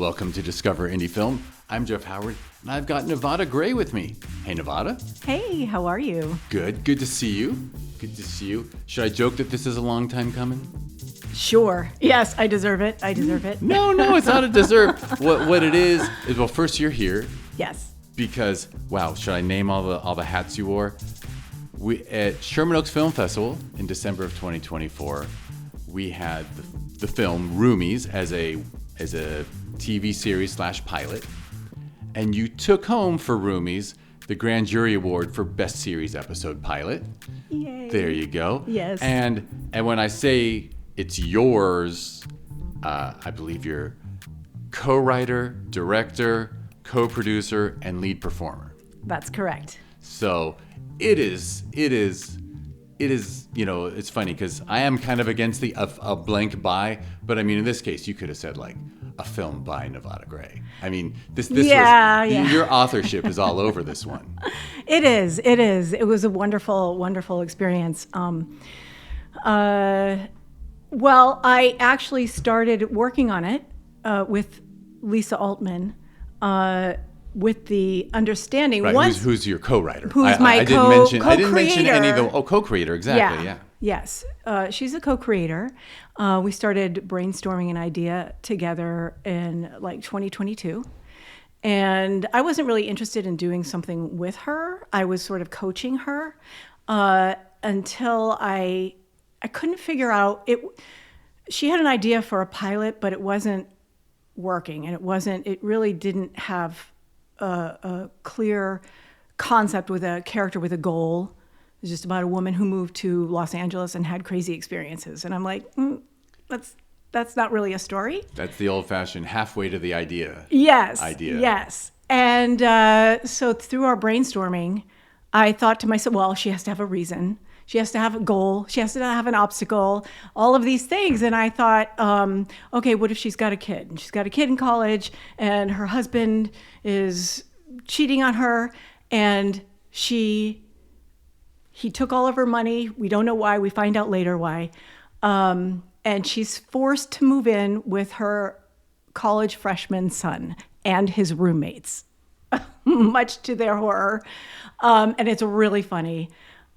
Welcome to Discover Indie Film. I'm Jeff Howard, and I've got Nevada Gray with me. Hey, Nevada. Hey, how are you? Good. Good to see you. Good to see you. Should I joke that this is a long time coming? Sure. Yes, I deserve it. No, it's not a deserve. What it is, well, first you're here. Yes. Because, wow, should I name all the hats you wore? We at Sherman Oaks Film Festival in December of 2024, we had the film ROOMIES as a TV series / pilot, and you took home for ROOMIES the Grand Jury Award for Best Series Episode Pilot. Yay. There you go. Yes. And when I say it's yours, I believe you're co-writer, director, co-producer, and lead performer. That's correct. So it is, you know, it's funny because I am kind of against a blank by, but I mean, in this case, you could have said like a film by Nevada Gray. I mean, your authorship is all over this one. It is. It was a wonderful experience. Well, I actually started working on it with Lisa Altman, with the understanding. Right, who's your co-writer? I didn't mention any of the co-creator, exactly, yeah. Yes, she's a co-creator. We started brainstorming an idea together in like 2022. And I wasn't really interested in doing something with her. I was sort of coaching her until I couldn't figure out it. She had an idea for a pilot, but it wasn't working, and it really didn't have a clear concept with a character with a goal. It was just about a woman who moved to Los Angeles and had crazy experiences. And I'm like, that's not really a story. That's the old-fashioned halfway to the idea. Yes. And so through our brainstorming, I thought to myself, well, she has to have a reason. She has to have a goal. She has to have an obstacle, all of these things. And I thought, okay, what if she's got a kid? And she's got a kid in college, and her husband is cheating on her, and he took all of her money. We don't know why. We find out later why. And she's forced to move in with her college freshman son and his roommates, much to their horror. And it's really funny.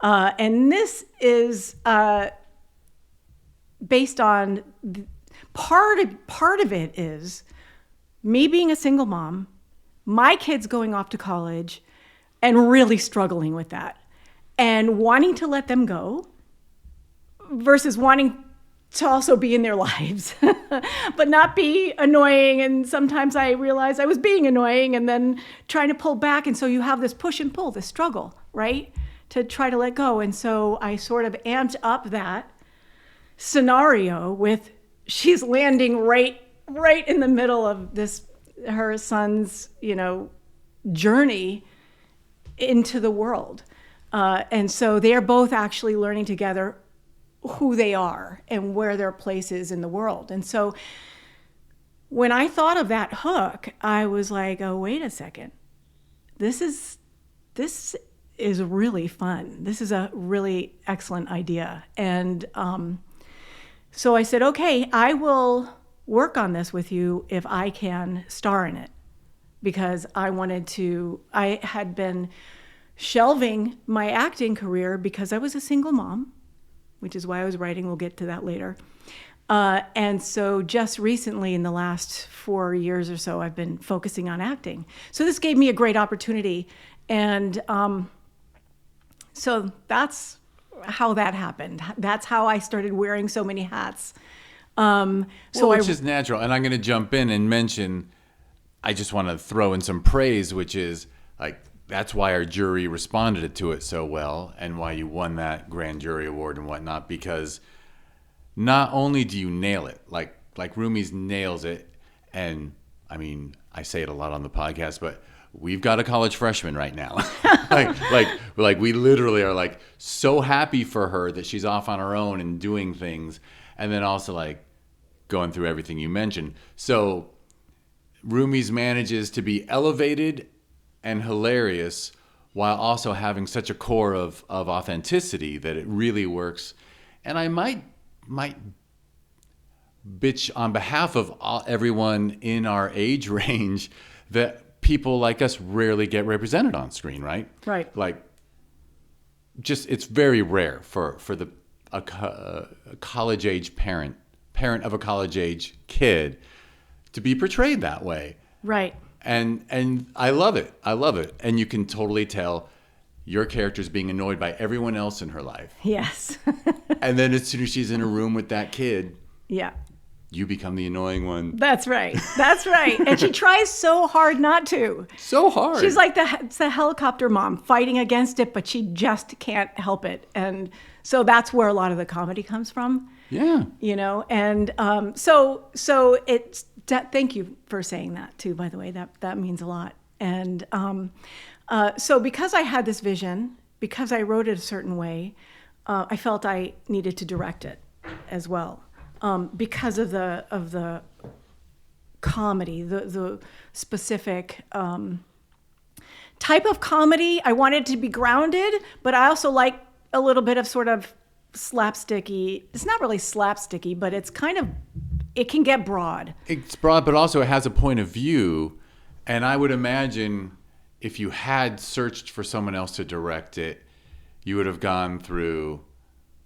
And this is based on part of it is me being a single mom, my kids going off to college, and really struggling with that, and wanting to let them go versus wanting to also be in their lives, but not be annoying. And sometimes I realized I was being annoying and then trying to pull back. And so you have this push and pull, this struggle, right? To try to let go. And so I sort of amped up that scenario with she's landing right in the middle of her son's, journey into the world. And so they're both actually learning together who they are and where their place is in the world. And so when I thought of that hook, I was like, oh, wait a second. This is really fun. This is a really excellent idea. And so I said, okay, I will work on this with you if I can star in it. Because I had been shelving my acting career because I was a single mom, which is why I was writing. We'll get to that later. And so just recently, in the last 4 years or so, I've been focusing on acting. So this gave me a great opportunity. And so that's how that happened. That's how I started wearing so many hats. Which is natural. And I'm going to jump in and mention, I just want to throw in some praise, which is like, that's why our jury responded to it so well and why you won that Grand Jury Award and whatnot, because not only do you nail it, like ROOMIES nails it, and I mean, I say it a lot on the podcast, but we've got a college freshman right now. like we literally are like so happy for her that she's off on her own and doing things, and then also like going through everything you mentioned. So ROOMIES manages to be elevated and hilarious while also having such a core of authenticity that it really works. And I might bitch on behalf of everyone in our age range that people like us rarely get represented on screen, right? Right. Like, just it's very rare for a college age parent of a college age kid to be portrayed that way. Right. And I love it. I love it. And you can totally tell your character's being annoyed by everyone else in her life. Yes. And then as soon as she's in a room with that kid, Yeah. you become the annoying one. That's right. That's right. And she tries so hard not to. So hard. She's like the helicopter mom fighting against it, but she just can't help it. And so that's where a lot of the comedy comes from. Yeah. You know, and so it's thank you for saying that too, by the way. That means a lot. And so because I had this vision, because I wrote it a certain way, I felt I needed to direct it as well. Because of the comedy, the specific type of comedy. I wanted to be grounded, but I also like a little bit of sort of slapsticky. It's not really slapsticky, but it's kind of, it can get broad. It's broad, but also it has a point of view. And I would imagine if you had searched for someone else to direct it, you would have gone through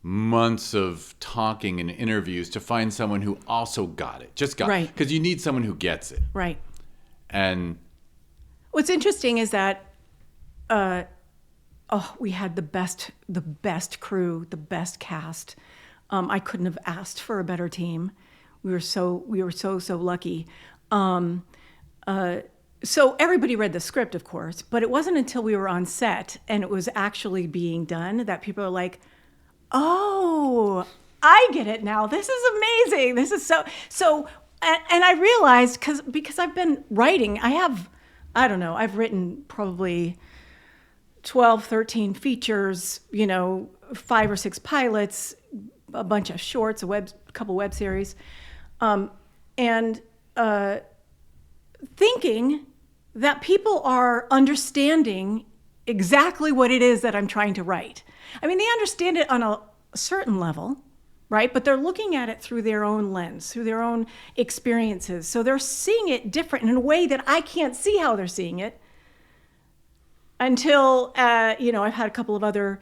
months of talking and interviews to find someone who also got it. Just got it. Because you need someone who gets it. Right. And what's interesting is that we had the best crew, the best cast. I couldn't have asked for a better team. We were so lucky. So everybody read the script, of course, but it wasn't until we were on set and it was actually being done that people are like, "Oh, I get it now. This is amazing. This is so." And I realized because I've been writing, I've written probably 12, 13 features, 5 or 6 pilots, a bunch of shorts, a couple web series, and thinking that people are understanding exactly what it is that I'm trying to write. I mean, they understand it on a certain level, right? But they're looking at it through their own lens, through their own experiences. So they're seeing it different in a way that I can't see how they're seeing it until, I've had a couple of other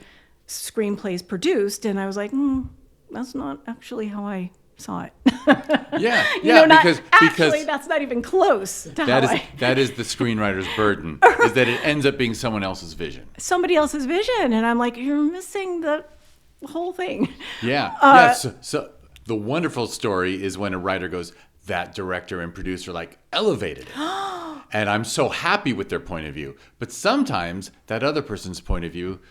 screenplays produced, and I was like, that's not actually how I saw it. Because that's not even close to that is the screenwriter's burden, is that it ends up being someone else's vision. Somebody else's vision, and I'm like, you're missing the whole thing. Yeah. So the wonderful story is when a writer goes, that director and producer elevated it. And I'm so happy with their point of view. But sometimes that other person's point of view,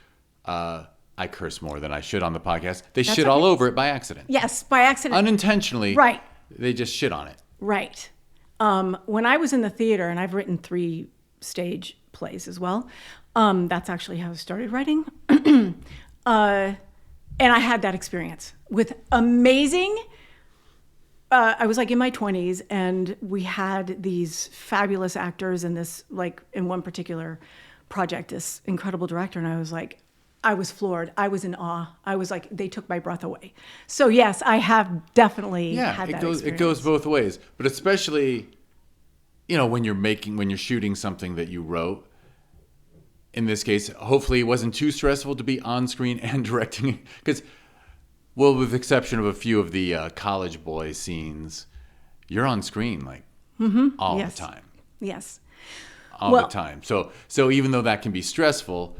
I curse more than I should on the podcast. They shit all over it by accident. Yes, by accident. Unintentionally. Right. They just shit on it. Right. When I was in the theater, and I've written 3 stage plays as well, that's actually how I started writing. And I had that experience with amazing, I was in my 20s, and we had these fabulous actors in this, in one particular project, this incredible director, and I was floored. I was in awe. I was they took my breath away. So yes, I have definitely had that experience. It goes both ways, but especially, when you're shooting something that you wrote. In this case, hopefully it wasn't too stressful to be on screen and directing, because, with the exception of a few of the college boy scenes, you're on screen all the time. Yes. All the time. So even though that can be stressful,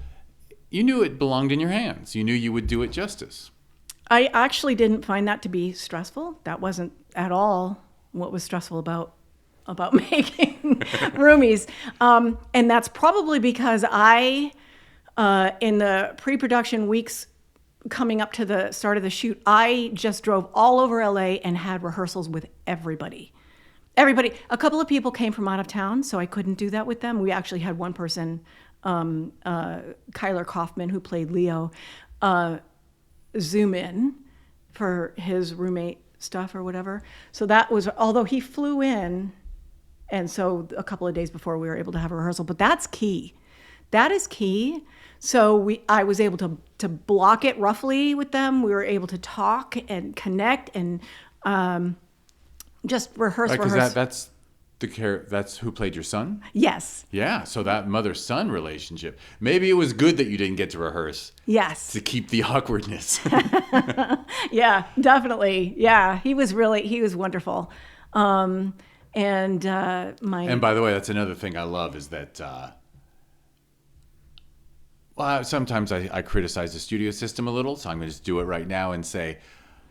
you knew it belonged in your hands. You knew you would do it justice. I actually didn't find that to be stressful. That wasn't at all what was stressful about making Roomies. And that's probably because I, in the pre-production weeks coming up to the start of the shoot, I just drove all over LA and had rehearsals with everybody. A couple of people came from out of town, so I couldn't do that with them. We actually had one person, Kyler Kaufman, who played Leo, Zoom in for his roommate stuff or whatever. So that was, although he flew in, and so a couple of days before we were able to have a rehearsal, but that's key. That is key. So I was able to block it roughly with them. We were able to talk and connect, and Just rehearse. Because that's who played your son? Yes. Yeah, so that mother-son relationship. Maybe it was good that you didn't get to rehearse. Yes. To keep the awkwardness. Yeah, definitely. Yeah, he was wonderful. And by the way, that's another thing I love is that, sometimes I criticize the studio system a little, so I'm going to just do it right now and say,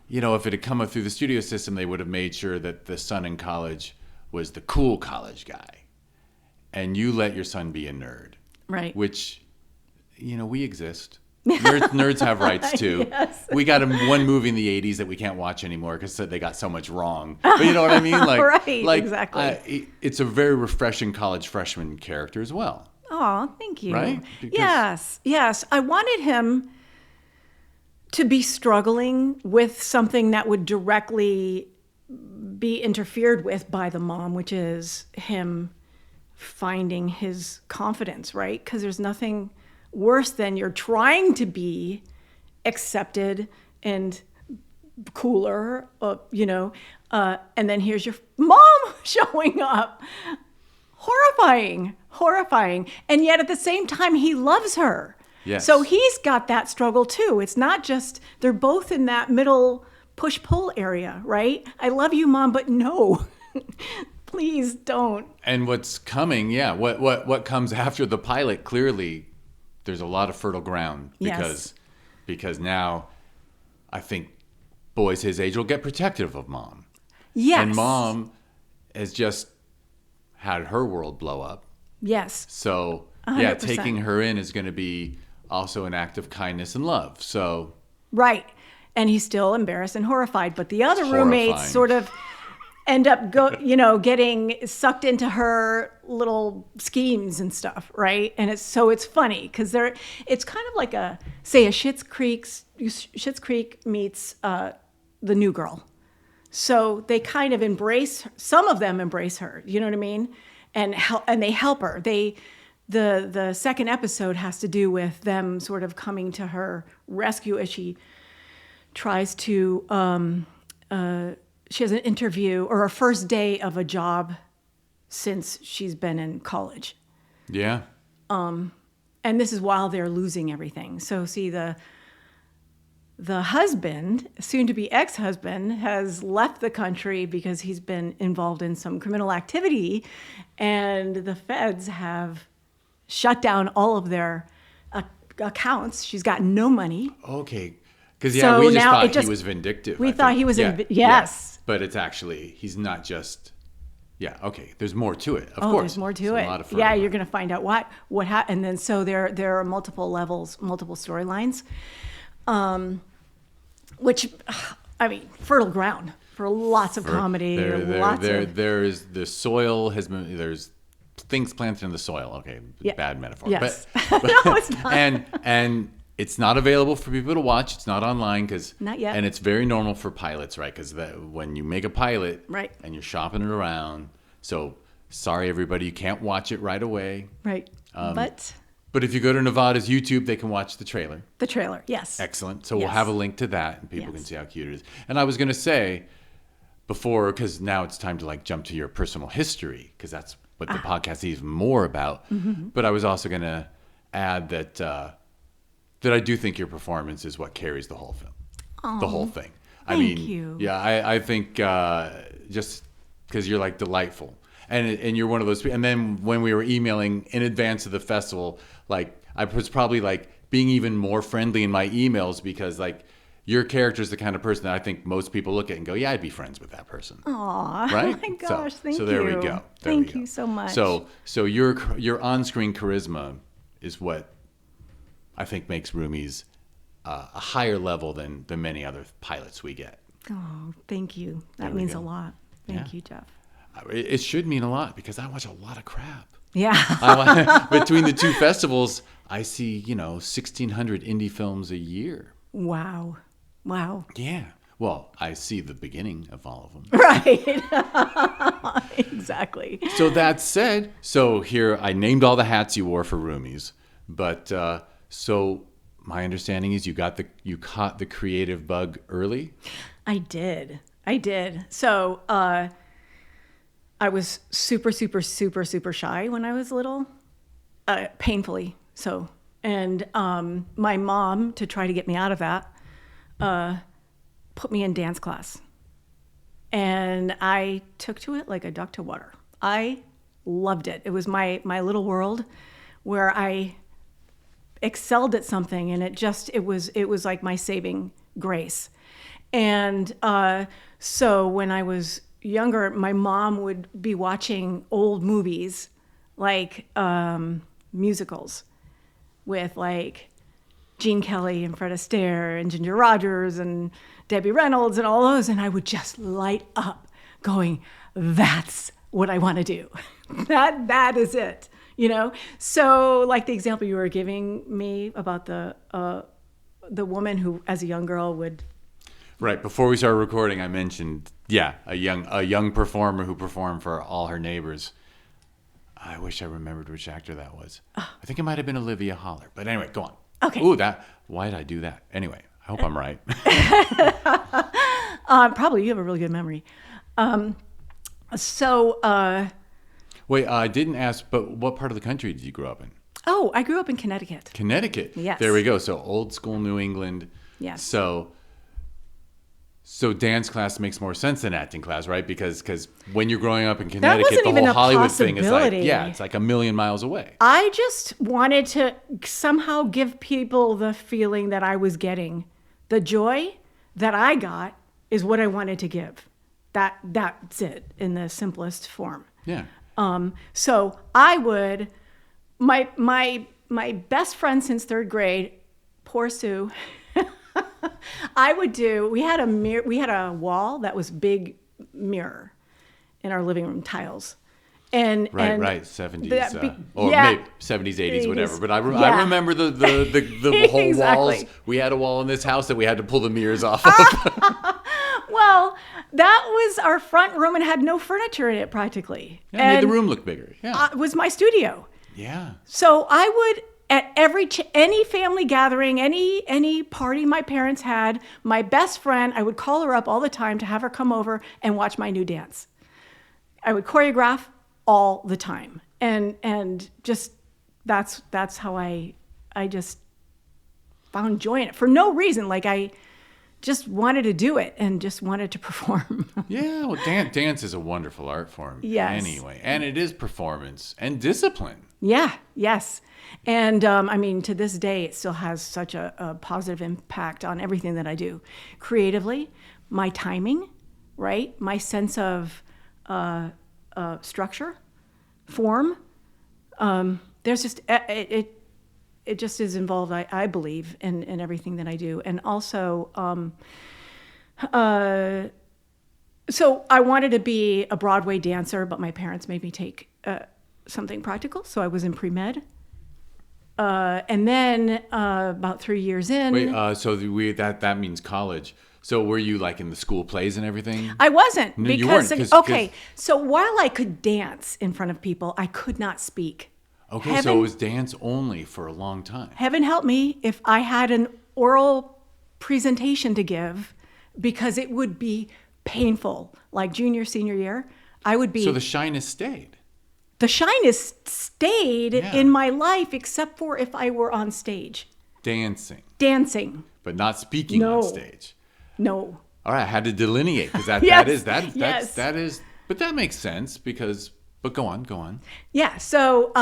if it had come up through the studio system, they would have made sure that the son in college was the cool college guy. And you let your son be a nerd. Right. Which, we exist. Nerds have rights too. Yes. We got one movie in the 80s that we can't watch anymore because they got so much wrong. But you know what I mean? Right, exactly. It's a very refreshing college freshman character as well. Oh, thank you. Right? Yes. I wanted him to be struggling with something that would directly be interfered with by the mom, which is him finding his confidence, right? Because there's nothing worse than you're trying to be accepted and cooler, and then here's your mom showing up. Horrifying. And yet at the same time, he loves her. Yes. So he's got that struggle too. It's not just, they're both in that middle push-pull area, right? I love you, Mom, but no, please don't. And what's coming, what comes after the pilot, clearly there's a lot of fertile ground because now I think boys his age will get protective of Mom. Yes. And Mom has just had her world blow up. Yes. So 100%. Taking her in is going to be also an act of kindness and love. So right. And he's still embarrassed and horrified, but the other roommates sort of end up getting sucked into her little schemes and stuff, right? And it's funny because it's kind of like a Schitt's Creek meets The New Girl. So they kind of some of them embrace her, you know what I mean? And they help her. The second episode has to do with them sort of coming to her rescue as she tries to, she has an interview or a first day of a job since she's been in college. Yeah. And this is while they're losing everything. So see, the husband, soon to be ex-husband, has left the country because he's been involved in some criminal activity, and the feds have shut down all of their accounts. She's got no money. Okay. Because, we just thought he was vindictive. We thought he was, yes. Yeah. But it's actually, he's not just, okay. There's more to it, of course. There's more to it. You're going to find out what happened. And then so there are multiple levels, multiple storylines, which, fertile ground for lots of comedy. There's the soil has been, there's things planted in the soil. Okay. Yeah. Bad metaphor. Yes. But no, it's not. And it's not available for people to watch. It's not online not yet. And it's very normal for pilots, right? Because when you make a pilot, right, and you're shopping it around, so sorry everybody, you can't watch it right away, right? But if you go to Nevada's YouTube, they can watch the trailer. The trailer, yes. Excellent. So we'll have a link to that, and people can see how cute it is. And I was going to say before, because now it's time to jump to your personal history, because that's what the podcast is even more about. Mm-hmm. But I was also going to add that I do think your performance is what carries the whole film. Aww, the whole thing. Thank you. Yeah, I think just because you're delightful. And you're one of those people. And then when we were emailing in advance of the festival, I was probably being even more friendly in my emails because your character is the kind of person that I think most people look at and go, yeah, I'd be friends with that person. Aw, right? Oh my gosh, thank you. So there we go. Thank you so much. So your on-screen charisma is what I think makes Roomies a higher level than many other pilots we get. Oh, thank you. That means a lot. Thank you, Jeff. It should mean a lot because I watch a lot of crap. Yeah. Between the two festivals, I see, 1,600 indie films a year. Wow. Yeah. Well, I see the beginning of all of them. Right. Exactly. So that said, here I named all the hats you wore for Roomies, but so my understanding is you caught the creative bug early. I did. So I was super, super, super, super shy when I was little, painfully so. And my mom, to try to get me out of that, put me in dance class. And I took to it like a duck to water. I loved it. It was my little world where I excelled at something, and it was like my saving grace. And so when I was younger, my mom would be watching old movies like musicals with like Gene Kelly and Fred Astaire and Ginger Rogers and Debbie Reynolds and all those, and I would just light up going, that's what I want to do. That is it, you know? So like the example you were giving me about the woman who, as a young girl, would... Right. Before we started recording, I mentioned, a young performer who performed for all her neighbors. I wish I remembered which actor that was. I think it might have been Olivia Holler. But anyway, go on. Okay. Ooh, why did I do that? Anyway, I hope I'm right. Probably. You have a really good memory. Wait, I didn't ask, but what part of the country did you grow up in? Oh, I grew up in Connecticut. Connecticut. Yes. There we go. So old school New England. Yes. So dance class makes more sense than acting class, right? Because when you're growing up in Connecticut, wasn't the even whole a Hollywood thing is like, possibility. it's like a million miles away. I just wanted to somehow give people the feeling that I was getting. The joy that I got is what I wanted to give. That's it in the simplest form. Yeah. So I would, my best friend since third grade, poor Sue, we had a wall that was big mirror in our living room, tiles. And 70s, or yeah, maybe 70s, 80s, whatever. But I yeah. remember the whole Exactly. walls. We had a wall in this house that we had to pull the mirrors off of. Well, that was our front room and had no furniture in it practically. Yeah, it made the room look bigger. Yeah. It was my studio. Yeah. So I would, at any family gathering, any party my parents had, my best friend, I would call her up all the time to have her come over and watch my new dance. I would choreograph all the time. And just, that's how I just found joy in it for no reason. Like I just wanted to do it and just wanted to perform. Yeah, well, dance is a wonderful art form. Yes. Anyway, and it is performance and discipline. Yeah, yes. And I mean, to this day, it still has such a positive impact on everything that I do. Creatively, my timing, right? My sense of structure, form. There's just, it just is involved, I believe, in everything that I do. And also, so I wanted to be a Broadway dancer, but my parents made me take something practical. So I was in pre-med. And then about 3 years in... Wait, so that means college. So were you like in the school plays and everything? I wasn't. No, because you weren't. Okay, so while I could dance in front of people, I could not speak. Okay, so it was dance only for a long time. Heaven help me if I had an oral presentation to give, because it would be painful. Like junior, senior year, I would be... So the shyness stayed. The shyness stayed in my life, except for if I were on stage. Dancing. But not speaking on stage. No. All right, I had to delineate because that is, but that makes sense because, but go on. Yeah. So,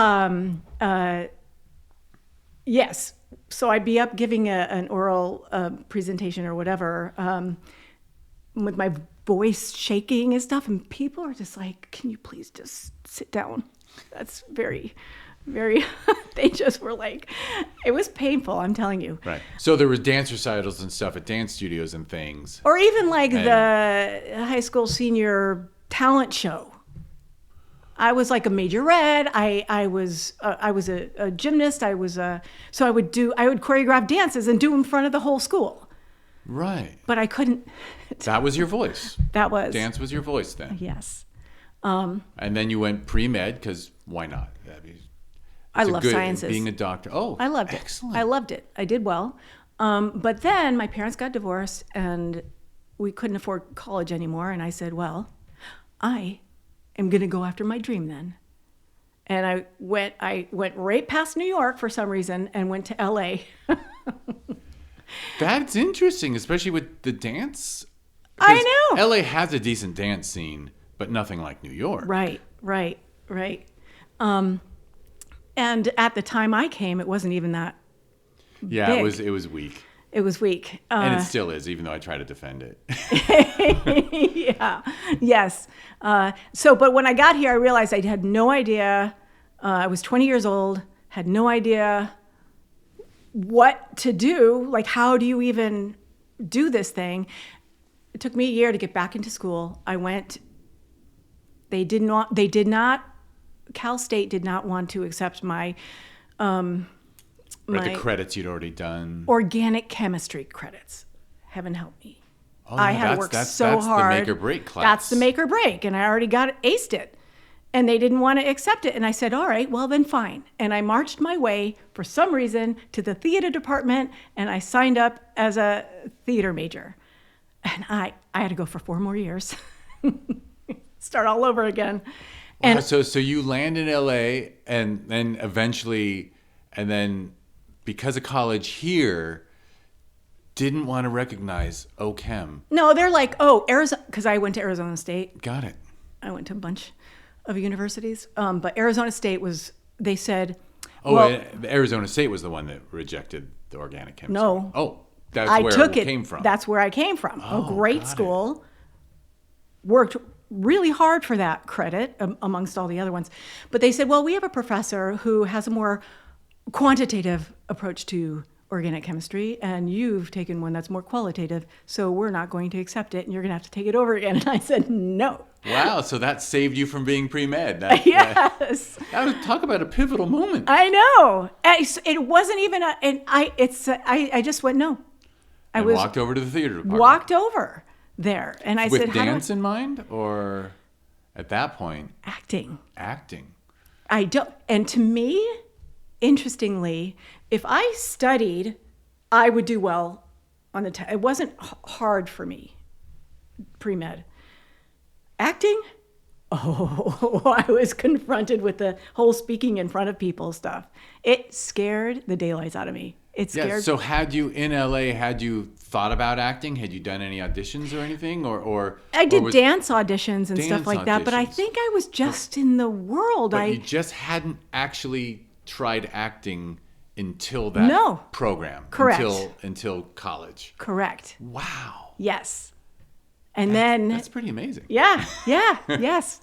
yes. So I'd be up giving an oral presentation or whatever, with my voice shaking and stuff, and people are just like, "Can you please just sit down?" That's very, very. They just were like, it was painful. I'm telling you. Right. So there was dance recitals and stuff at dance studios and things, or even like the high school senior talent show. I was like a majorette. I was a gymnast. So I would choreograph dances and do in front of the whole school. Right. But I couldn't. That was your voice. Dance was your voice then. Yes. And then you went pre-med because why not? I love sciences. Being a doctor. Oh, I loved excellent. it. I loved it. I did well. But then my parents got divorced and we couldn't afford college anymore. And I said, well, I am going to go after my dream then. And I went right past New York for some reason and went to LA. That's interesting, especially with the dance. I know. LA has a decent dance scene, but nothing like New York. Right. And at the time I came, it wasn't even that Yeah, big. it was weak. It was weak. And it still is, even though I try to defend it. Yeah. Yes. But when I got here, I realized I had no idea. I was 20 years old, had no idea what to do. Like, how do you even do this thing? It took me a year to get back into school. I went. They did not. Cal State did not want to accept my. The credits you'd already done. Organic chemistry credits. Heaven help me. Oh, I had worked so hard. That's the make or break class. That's the make or break. And I already aced it. And they didn't want to accept it. And I said, all right, well then fine. And I marched my way for some reason to the theater department and I signed up as a theater major. And I had to go for 4 more years. Start all over again. Wow, And so you land in LA and then eventually, and then because of college here, didn't want to recognize OChem. no, they're like, oh, Arizona, because I went to Arizona State. Got it. I went to a bunch of universities. But Arizona State they said, Oh, well, Arizona State was the one that rejected the organic chemistry. No. Oh, that's I where took it came from. That's where I came from. Oh, A great got school. Worked really hard for that credit amongst all the other ones. But they said, well, we have a professor who has a more quantitative approach to organic chemistry, and you've taken one that's more qualitative, so we're not going to accept it, and you're going to have to take it over again. And I said, no. Wow, so that saved you from being pre-med. Yes. Talk about a pivotal moment. I know. It wasn't even I just went, no. I walked over to the theater department. Walked over there, and I said, with dance in mind, or at that point acting. I don't. And to me, interestingly, if I studied, I would do well on the test. It wasn't hard for me, pre-med. Acting? Oh, I was confronted with the whole speaking in front of people stuff. It scared the daylights out of me. It scared. Yeah, so had you thought about acting? Had you done any auditions or anything? Or I did dance auditions and stuff like that, but I auditions. think I was just in the world. But you just hadn't actually tried acting until that program. Correct. Until college. Correct. Wow. Yes. And then that's pretty amazing. Yeah, yes.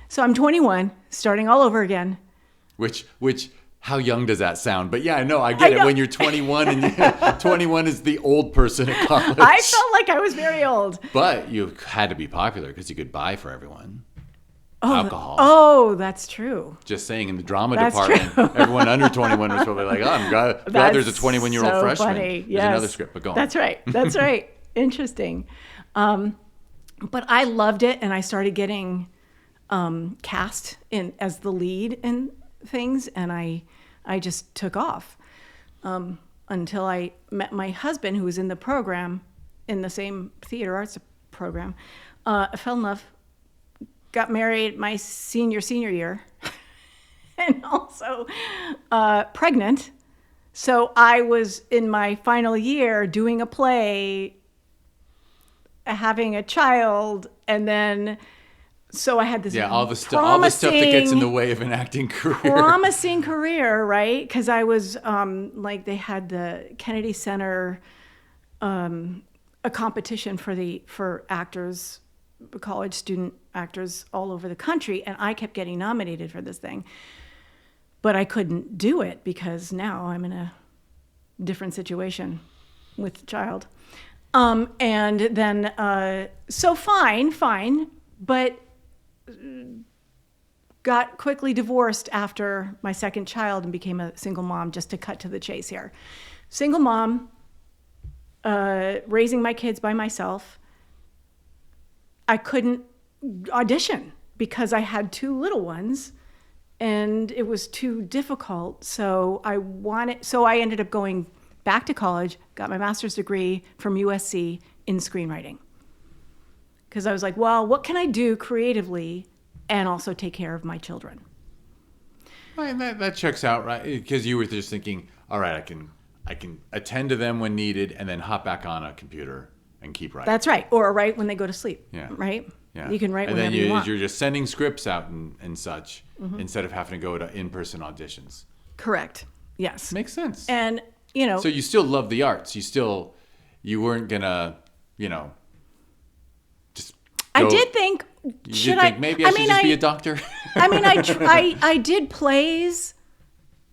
So I'm 21, starting all over again. Which how young does that sound? But yeah, I get it. When you're 21 and 21 is the old person at college. I felt like I was very old. But you had to be popular because you could buy for everyone. Alcohol. Oh, that's true. Just saying, in the drama department, everyone under 21 was probably like, oh, I'm glad there's a 21-year-old so freshman. Funny. There's another script, but go on. That's right. Interesting. But I loved it, and I started getting cast in as the lead in things, and I just took off until I met my husband, who was in the program, in the same theater arts program. I fell in love. Got married my senior year and also pregnant. So I was in my final year doing a play, having a child, and then so I had this all the stuff that gets in the way of an acting career. Promising career, right? Because I was they had the Kennedy Center, a competition for actors, college student actors all over the country, and I kept getting nominated for this thing, but I couldn't do it because now I'm in a different situation with a child. And then so fine, but got quickly divorced after my second child and became a single mom, just to cut to the chase here. Single mom, raising my kids by myself. I couldn't audition because I had 2 little ones and it was too difficult. So I ended up going back to college, got my master's degree from USC in screenwriting. Because I was like, well, what can I do creatively and also take care of my children. Right, that checks out, right? Because you were just thinking, all right, I can attend to them when needed, and then hop back on a computer and keep writing. That's right. Or write when they go to sleep. Yeah. Right? Yeah. You can write and whenever then you want. You're just sending scripts out and such instead of having to go to in-person auditions. Correct. Yes. Makes sense. And, So you still love the arts. You weren't gonna, just go. I did think, Maybe I should just be a doctor? I mean, I did plays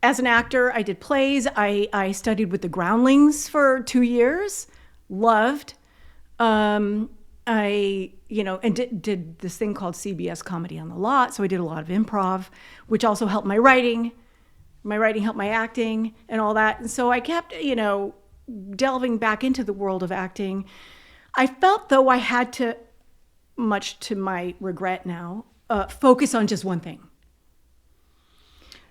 as an actor. I did plays. I studied with the Groundlings for 2 years. Loved. I did this thing called CBS Comedy on the Lot. So I did a lot of improv, which also helped my writing. My writing helped my acting and all that. And so I kept, delving back into the world of acting. I felt, though, I had to, much to my regret now, focus on just one thing.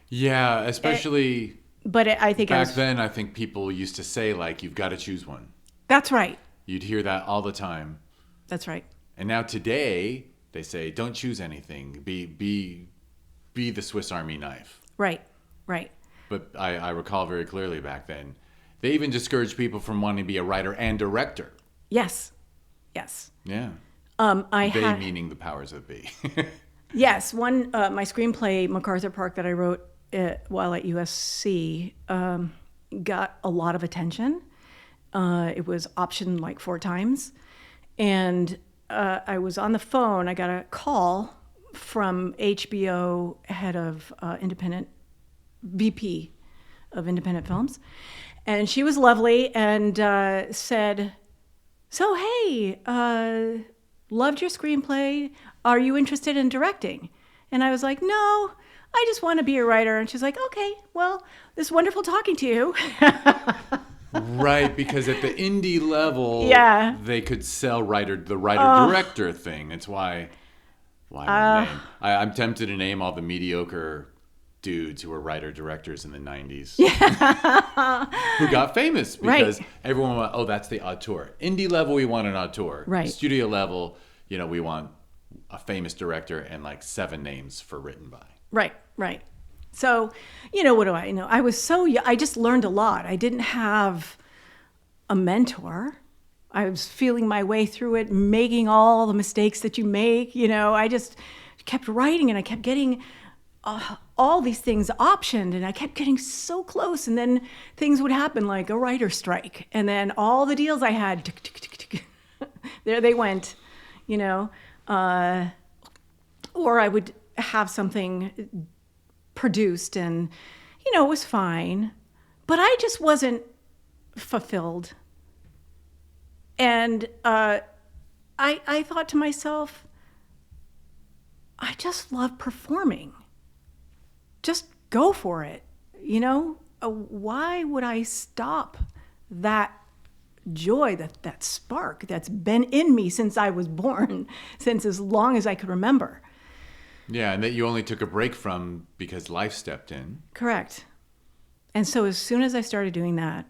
Yeah, especially I think back then, I think people used to say, like, you've got to choose one. That's right. You'd hear that all the time. That's right. And now today, they say, don't choose anything. Be the Swiss Army knife. Right, right. But I recall very clearly back then, they even discouraged people from wanting to be a writer and director. Yes, yes. Yeah. They meaning the powers that be. Yes, my screenplay, MacArthur Park, that I wrote while at USC, got a lot of attention. It was optioned like 4 times. And I was on the phone. I got a call from HBO head of VP of independent films. And she was lovely and said, so, hey, loved your screenplay. Are you interested in directing? And I was like, no, I just want to be a writer. And she's like, okay, well, it's wonderful talking to you. Right, because at the indie level, they could sell the writer-director thing. It's why I'm tempted to name all the mediocre dudes who were writer-directors in the 90s. Who got famous because everyone went, oh, that's the auteur. Indie level, we want an auteur. Right. Studio level, we want a famous director and like 7 names for written by. Right, right. So, what do I know? I was so young. I just learned a lot. I didn't have a mentor. I was feeling my way through it, making all the mistakes that you make. I just kept writing and I kept getting all these things optioned and I kept getting so close. And then things would happen like a writer's strike. And then all the deals I had, there they went, or I would have something produced and, it was fine, but I just wasn't fulfilled. And I thought to myself, I just love performing. Just go for it. Why would I stop that joy, that spark that's been in me since I was born, since as long as I could remember? Yeah, and that you only took a break from because life stepped in. Correct. And so as soon as I started doing that,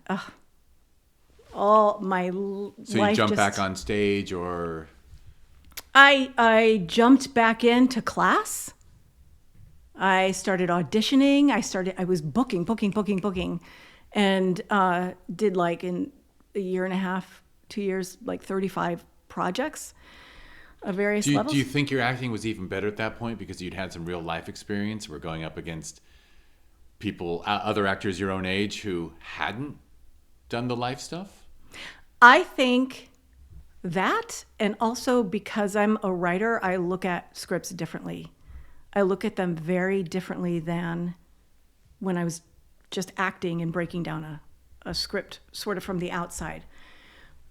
all my life So you jumped back on stage or? I jumped back into class. I started auditioning. I was booking. And did like in a year and a half, 2 years, like 35 projects. Of various levels. Do you think your acting was even better at that point because you'd had some real life experience? We're going up against people, other actors your own age who hadn't done the life stuff? I think that, and also because I'm a writer, I look at scripts differently. I look at them very differently than when I was just acting and breaking down a script sort of from the outside,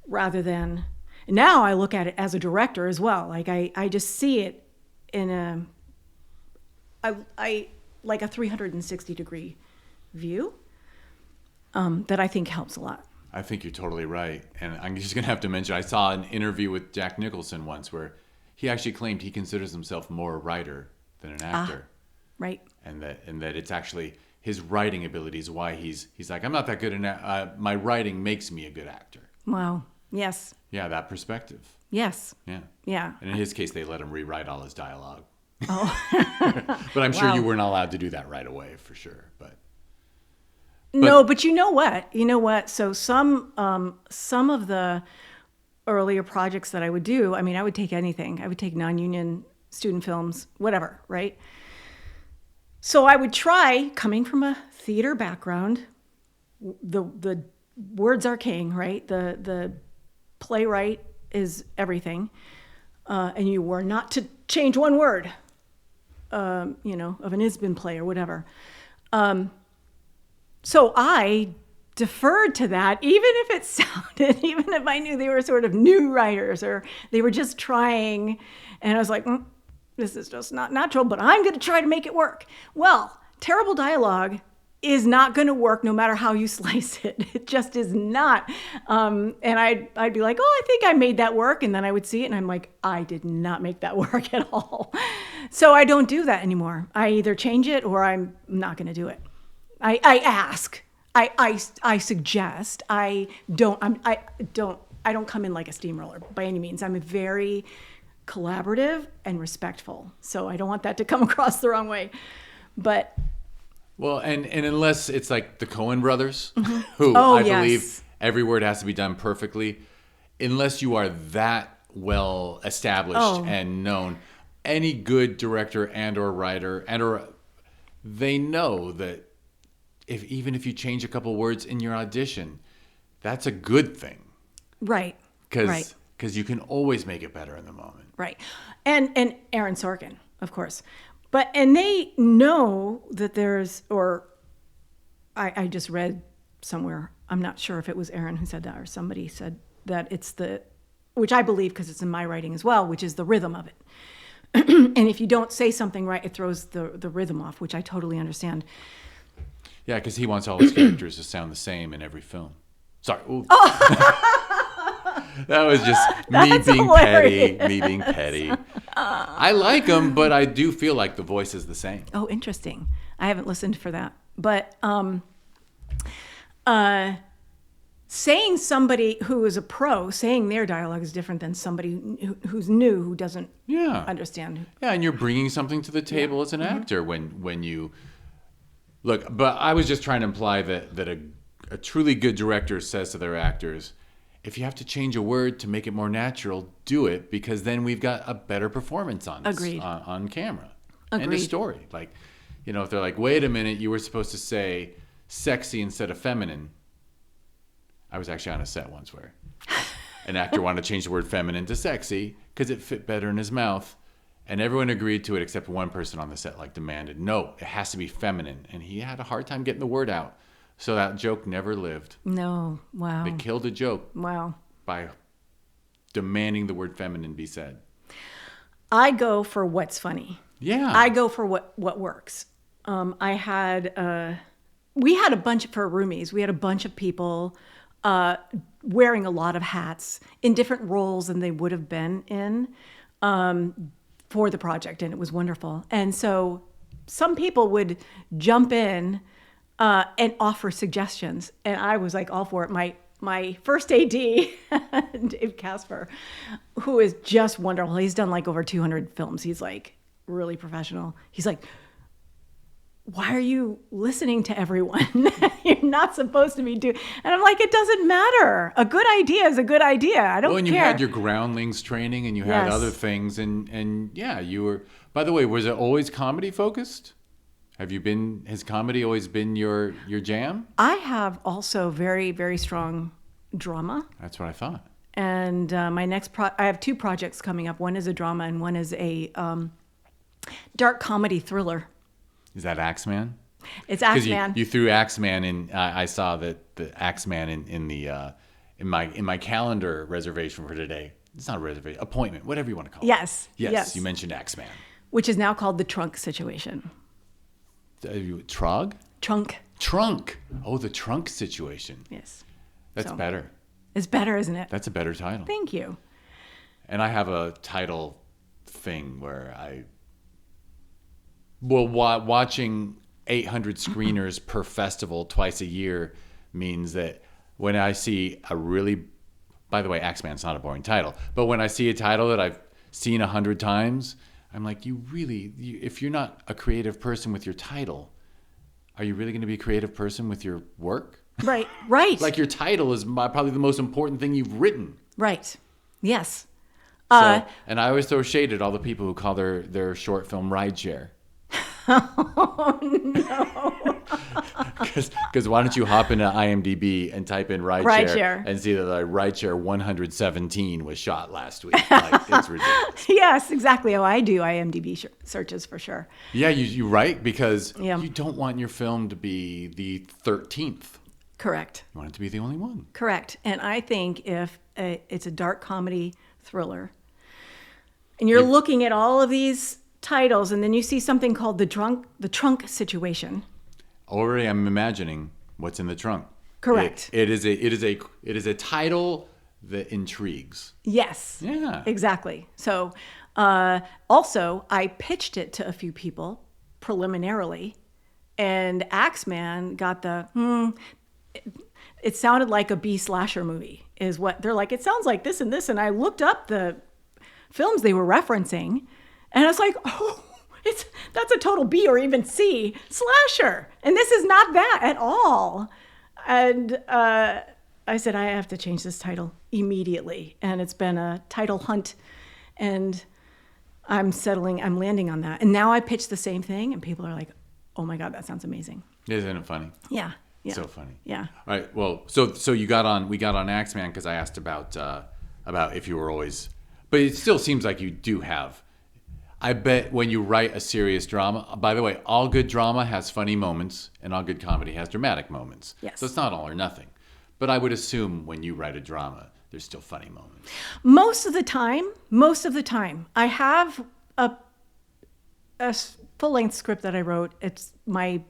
rather than... Now I look at it as a director as well. Like I just see it in like a 360 degree view that I think helps a lot. I think you're totally right. And I'm just going to have to mention, I saw an interview with Jack Nicholson once where he actually claimed he considers himself more a writer than an actor. Right. And that it's actually his writing abilities why he's like, I'm not that good my writing makes me a good actor. Wow. Yes. Yeah, that perspective. Yes. Yeah. Yeah. And in his case, they let him rewrite all his dialogue. But I'm sure Wow. you weren't allowed to do that right away, for sure. But No, but you know what? You know what? So some of the earlier projects that I would do, I mean, I would take anything. I would take non-union student films, whatever, right? So I would try, coming from a theater background, the words are king, right? The playwright is everything, and you were not to change one word, of an Isbin play or whatever. So I deferred to that, even if it sounded, even if I knew they were sort of new writers or they were just trying, and I was like, this is just not natural, but I'm going to try to make it work. Well, terrible dialogue is not going to work no matter how you slice it. It just is not. And I'd be like, oh, I think I made that work. And then I would see it and I'm like, I did not make that work at all. So I don't do that anymore. I either change it or I'm not going to do it. I ask. I suggest. I don't come in like a steamroller by any means. I'm very collaborative and respectful. So I don't want that to come across the wrong way. But well, and unless it's like the Coen brothers, who Oh, I yes. believe every word has to be done perfectly, unless you are that well established and known, any good director and or writer they know that even if you change a couple words in your audition, that's a good thing. right. Because you can always make it better in the moment. Right. And Aaron Sorkin, of course. And they know that there's, or I just read somewhere, I'm not sure if it was Aaron who said that or somebody said that it's which I believe because it's in my writing as well, which is the rhythm of it. And if you don't say something right, it throws the rhythm off, which I totally understand. Yeah, because he wants all his characters to sound the same in every film. Sorry. That was just me being hilarious. petty. Me being petty. I like him, but I do feel like the voice is the same. Oh, interesting. I haven't listened for that. But saying somebody who is a pro, saying their dialogue is different than somebody who's new, who doesn't understand. Yeah, and you're bringing something to the table as an actor when you look. But I was just trying to imply that a truly good director says to their actors, if you have to change a word to make it more natural, do it, because then we've got a better performance on camera. Agreed. And a story. Like, if they're like, wait a minute, you were supposed to say sexy instead of feminine. I was actually on a set once where an actor wanted to change the word feminine to sexy because it fit better in his mouth. And everyone agreed to it except one person on the set demanded, no, it has to be feminine. And he had a hard time getting the word out. So that joke never lived. No, wow. They killed a joke. Wow. By demanding the word feminine be said. I go for what's funny. Yeah. I go for what works. We had a bunch for Roomies. We had a bunch of people wearing a lot of hats in different roles than they would have been in for the project, and it was wonderful. And so some people would jump in and offer suggestions, and I was like all for it. My first AD, Dave Casper, who is just wonderful. He's done over 200 films. He's really professional. He's like, why are you listening to everyone? You're not supposed to be doing. And I'm like, it doesn't matter. A good idea is a good idea. I don't care. And you had your groundlings training, and you had other things, and yeah, you were. By the way, was it always comedy focused? Has comedy always been your jam? I have also very, very strong drama. That's what I thought. And my next I have two projects coming up. One is a drama and one is a dark comedy thriller. Is that Axeman? It's Axeman. You threw Axeman in. I saw that the Axeman in my calendar reservation for today. It's not a reservation, appointment, whatever you want to call it. Yes. Yes. You mentioned Axeman, which is now called the Trunk Situation. Trog? Trunk. Oh, the trunk situation. Yes. That's better. It's better, isn't it? That's a better title. Thank you. And I have a title thing where watching 800 screeners per festival twice a year means that when I see by the way, Axeman's not a boring title, but when I see a title that I've seen 100 times, I'm like, if you're not a creative person with your title, are you really going to be a creative person with your work? Right. Like your title is probably the most important thing you've written. Right. Yes. And I always throw shade at all the people who call their short film rideshare. Oh, no. Because why don't you hop into IMDb and type in rideshare and see that rideshare 117 was shot last week. Like, it's ridiculous. Yes, exactly. Oh, I do IMDb searches for sure. Yeah, you right, because you don't want your film to be the 13th. Correct. You want it to be the only one. Correct. And I think if it's a dark comedy thriller, and you're looking at all of these titles, and then you see something called the trunk situation. Already, I'm imagining what's in the trunk. Correct. It is a title that intrigues. Yes. Yeah. Exactly. So, also, I pitched it to a few people preliminarily, and Axeman got the. It sounded like a B slasher movie. Is what they're like. It sounds like this and this, and I looked up the films they were referencing, and I was like, oh, that's a total B or even C slasher, and this is not that at all. And I said, I have to change this title immediately, and it's been a title hunt, and I'm landing on that. And now I pitch the same thing, and people are like, oh my God, that sounds amazing. Isn't it funny? Yeah. Yeah. So funny. Yeah. All right. Well, so we got on Axeman because I asked about if you were always, but it still seems like you do have. I bet when you write a serious drama, by the way, all good drama has funny moments and all good comedy has dramatic moments. Yes. So it's not all or nothing. But I would assume when you write a drama, there's still funny moments. Most of the time, I have a full-length script that I wrote. It's my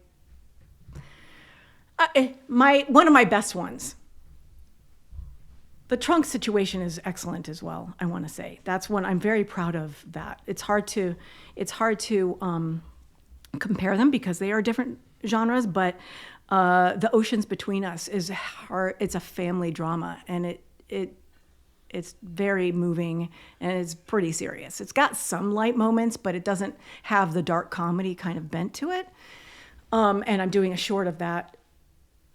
one of my best ones. The trunk situation is excellent as well, I want to say. That's one I'm very proud of. That it's hard to compare them because they are different genres, but The Oceans Between Us is hard. It's a family drama, and it's very moving, and it's pretty serious. It's got some light moments, but it doesn't have the dark comedy kind of bent to it. And I'm doing a short of that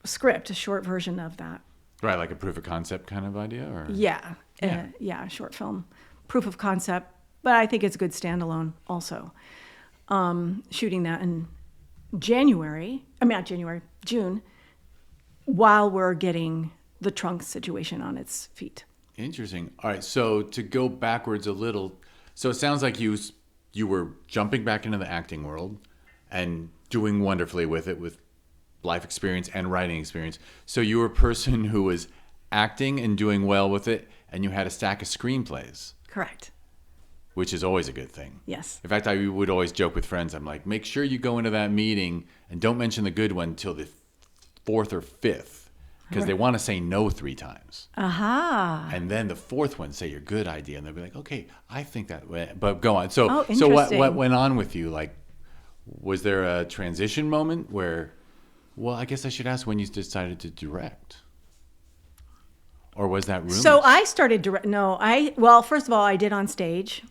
script, a short version of that. Right, like a proof of concept kind of idea, or yeah, short film, proof of concept. But I think it's a good standalone. Also, shooting that in June, while we're getting the trunk situation on its feet. Interesting. All right, so to go backwards a little, so it sounds like you were jumping back into the acting world and doing wonderfully with it, with life experience and writing experience. So you were a person who was acting and doing well with it, and you had a stack of screenplays. Correct. Which is always a good thing. Yes. In fact, I would always joke with friends. I'm like, make sure you go into that meeting and don't mention the good one until the 4th or 5th, because they want to say no 3 times. Aha. And then the 4th one, say your good idea, and they'll be like, okay, I think that way. But go on. So what went on with you? Like, was there a transition moment where? Well, I guess I should ask when you decided to direct. Or was that Roomies? So I started first of all, I did on stage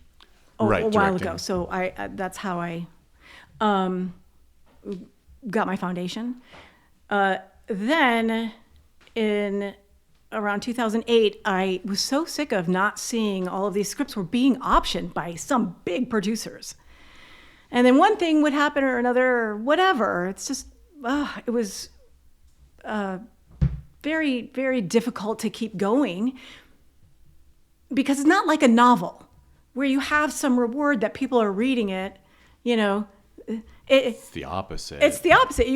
a while directing. ago. So that's how I got my foundation. Then in around 2008, I was so sick of not seeing all of these scripts were being optioned by some big producers. And then one thing would happen or another or whatever. It's just, it was very, very difficult to keep going because it's not like a novel where you have some reward that people are reading it, you know. It's the opposite. It's the opposite.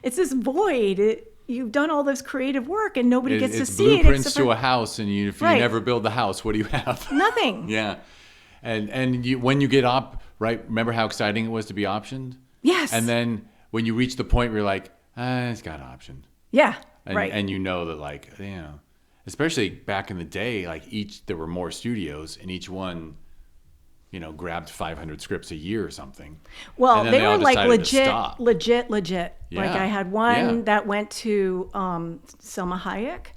It's this void. You've done all this creative work and nobody gets to see it. It's blueprints to a house, and if you never build the house, what do you have? Nothing. Yeah. And when you get right, remember how exciting it was to be optioned? Yes. And then when you reach the point where you're like, it's got optioned. Yeah, right. And you know that, like, you know, especially back in the day, like there were more studios and each one, you know, grabbed 500 scripts a year or something. Well, they were like legit. Yeah. Like I had one that went to Selma Hayek.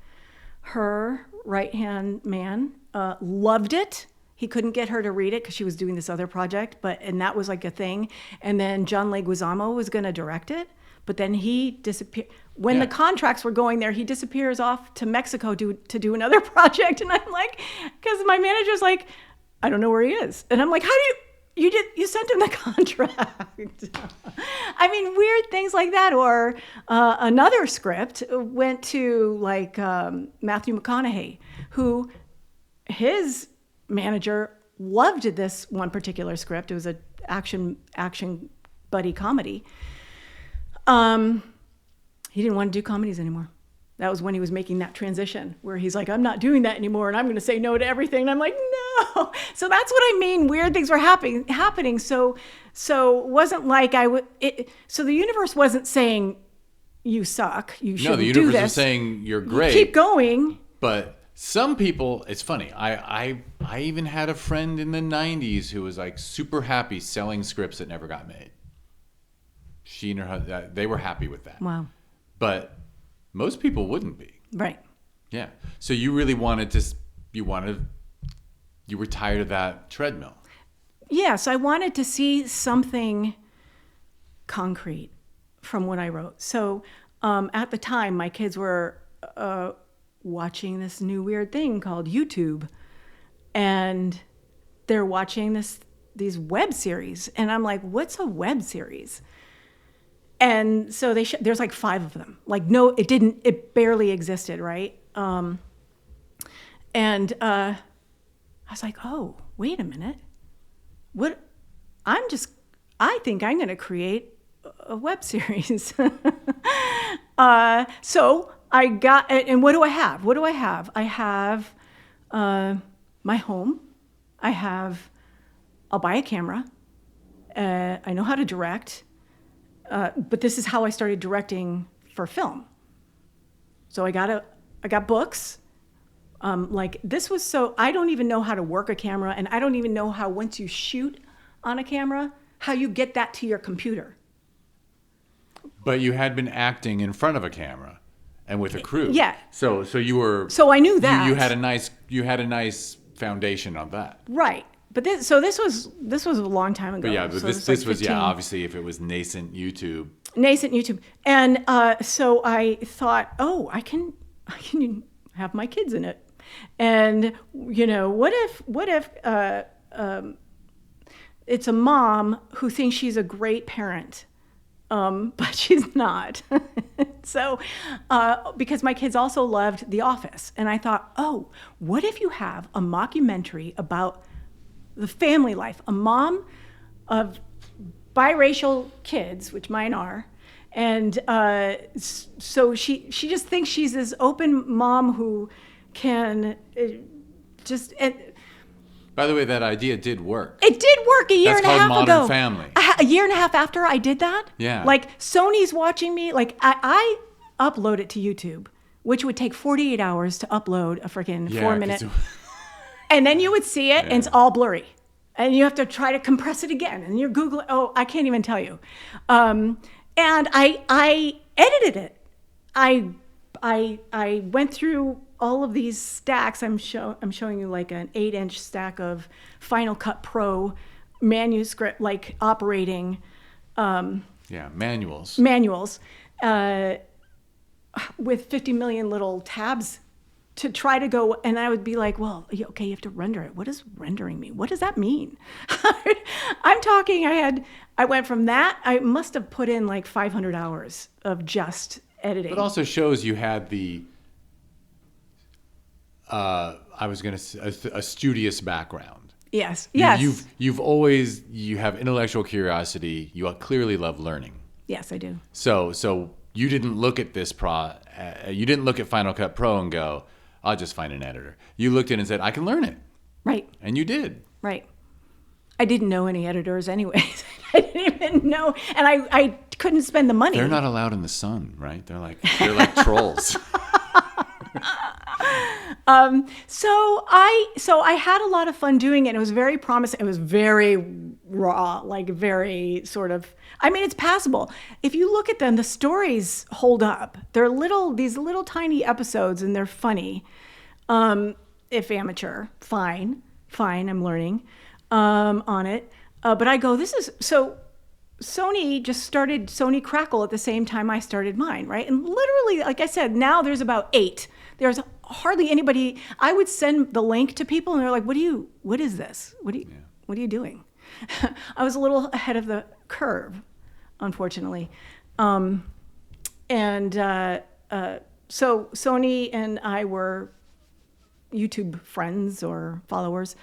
Her right-hand man loved it. He couldn't get her to read it because she was doing this other project, and that was like a thing. And then John Leguizamo was going to direct it, but then he disappeared. When the contracts were going there, he disappears off to Mexico to do another project. And I'm like, because my manager's like, I don't know where he is. And I'm like, how do you sent him the contract? I mean, weird things like that. Or another script went to like Matthew McConaughey, who his manager loved this one particular script. It was an action buddy comedy. He didn't want to do comedies anymore. That was when he was making that transition where he's like, I'm not doing that anymore, and I'm going to say no to everything. And I'm like, no. So that's what I mean. Weird things were happening. So it wasn't like so the universe wasn't saying you suck. You shouldn't do this. No, the universe was saying you're great. You keep going. But some people, it's funny. I even had a friend in the 90s who was like super happy selling scripts that never got made. She and her husband, they were happy with that. Wow. But most people wouldn't be. Right. Yeah. So you really you were tired of that treadmill. Yes, I wanted to see something concrete from what I wrote. So at the time, my kids were watching this new weird thing called YouTube. And they're watching these web series. And I'm like, what's a web series? And so there's like 5 of them. Like, no, it barely existed, right? And I was like, oh, wait a minute. I think I'm going to create a web series. So I got, and what do I have? I have my home. I'll buy a camera. I know how to direct. But this is how I started directing for film. So I got books. Like this was I don't even know how to work a camera, and I don't even know how once you shoot on a camera, how you get that to your computer. But you had been acting in front of a camera and with a crew. Yeah. So you were. So I knew that. You had a nice foundation on that. Right. But this was a long time ago. But yeah, so this was obviously if it was nascent YouTube. And so I thought, oh, I can have my kids in it. And what if it's a mom who thinks she's a great parent, but she's not. So because my kids also loved The Office, and I thought, oh, what if you have a mockumentary about the family life, a mom of biracial kids, which mine are, and so she just thinks she's this open mom who can just. By the way, that idea did work. It did work a year and a half ago. That's called Modern Family. A year and a half after I did that. Yeah. Like Sony's watching me. Like I upload it to YouTube, which would take 48 hours to upload a freaking 4-minute. And then you would see it, and it's all blurry. And you have to try to compress it again. And you're Googling, I can't even tell you. And I edited it. I went through all of these stacks. I'm showing you like an 8-inch stack of Final Cut Pro manuscript, like operating. Manuals. With 50 million little tabs to try to go, and I would be like, well, okay, you have to render it. What does rendering mean? What does that mean? I'm talking, I went from that, I must have put in like 500 hours of just editing. It also shows you had the, I was going to say, a studious background. Yes. You have intellectual curiosity. You clearly love learning. Yes, I do. So you didn't look at you didn't look at Final Cut Pro and go, I'll just find an editor. You looked at it and said, I can learn it. Right. And you did. Right. I didn't know any editors anyways. I didn't even know. And I couldn't spend the money. They're not allowed in the sun, right? They're like trolls. So I had a lot of fun doing it. It was very promising. It was very raw, like very sort of, it's passable. If you look at them, the stories hold up. They're these little tiny episodes, and they're funny. If amateur, fine. fine. I'm learning on it. But I go, Sony just started Sony Crackle at the same time I started mine, right? And literally, like I said, now there's about 8. There's hardly anybody. I would send the link to people and they're like, what is this? What are you doing? I was a little ahead of the curve, unfortunately. So Sony and I were YouTube friends or followers.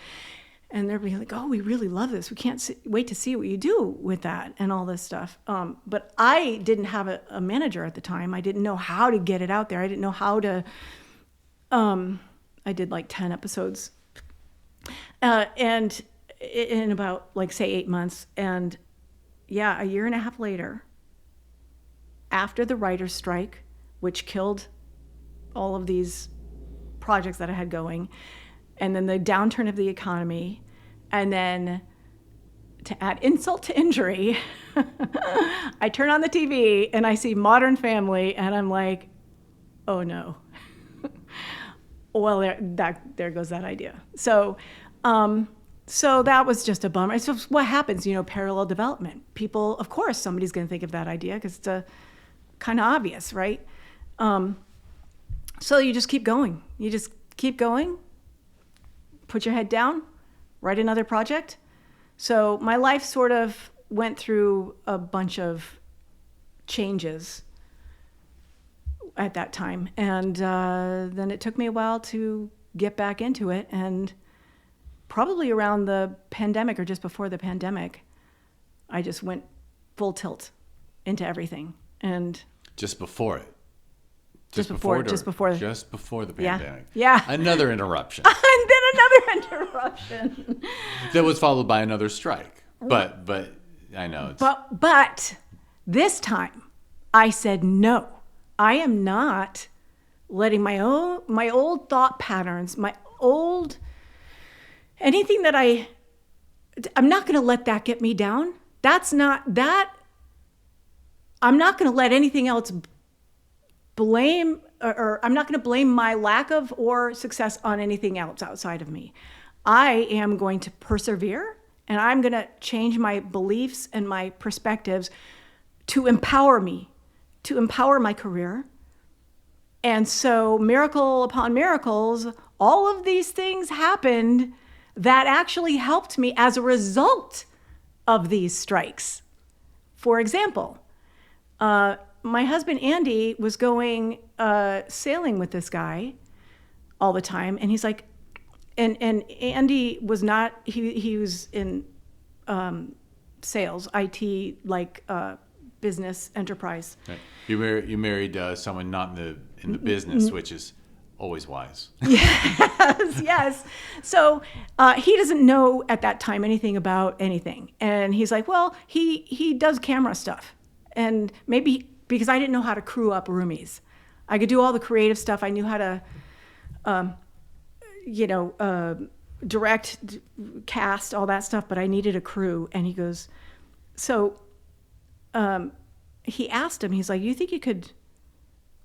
And they're being like, oh, we really love this. We can't wait to see what you do with that and all this stuff. But I didn't have a manager at the time. I didn't know how to get it out there. I didn't know how to, I did like 10 episodes. And in about like, say 8 months. And yeah, a year and a half later, after the writer's strike, which killed all of these projects that I had going, and then the downturn of the economy, and then to add insult to injury, I turn on the TV and I see Modern Family, and I'm like, oh no. Well, there goes that idea. So that was just a bummer. It's just what happens, parallel development. People, of course, somebody's going to think of that idea because it's kind of obvious, right? So you just keep going. You just keep going. Put your head down, write another project. So my life sort of went through a bunch of changes at that time. And then it took me a while to get back into it. And probably around the pandemic or just before the pandemic, I just went full tilt into everything. And just before it. Just before the pandemic. Yeah. Another interruption. And then another interruption. That was followed by another strike. But I know. But this time I said no. I am not letting my old thought patterns, anything that I'm not going to let that get me down. I'm not going to let anything else blame, or I'm not going to blame my lack of or success on anything else outside of me. I am going to persevere, and I'm going to change my beliefs and my perspectives to empower me, to empower my career. And so miracle upon miracles, all of these things happened that actually helped me as a result of these strikes. For example, my husband, Andy, was going sailing with this guy all the time. And he's like, and Andy was not, he was in sales, IT, like business enterprise. Right. You married someone not in the business, which is always wise. Yes. So he doesn't know at that time anything about anything. And he's like, well, he does camera stuff. And maybe because I didn't know how to crew up Roomies. I could do all the creative stuff. I knew how to, direct, cast, all that stuff, but I needed a crew. And he goes, he asked him, he's like, you think you could,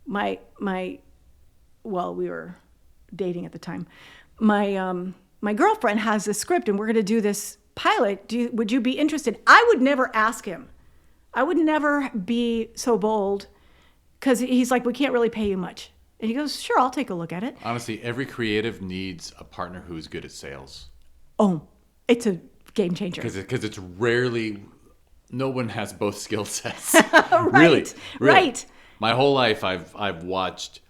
we were dating at the time. My girlfriend has this script and we're going to do this pilot. Would you be interested? I would never ask him. I would never be so bold because he's like, we can't really pay you much. And he goes, sure, I'll take a look at it. Honestly, every creative needs a partner who's good at sales. Oh, it's a game changer. Because it's rarely, no one has both skill sets. Right, really. Right. My whole life, I've watched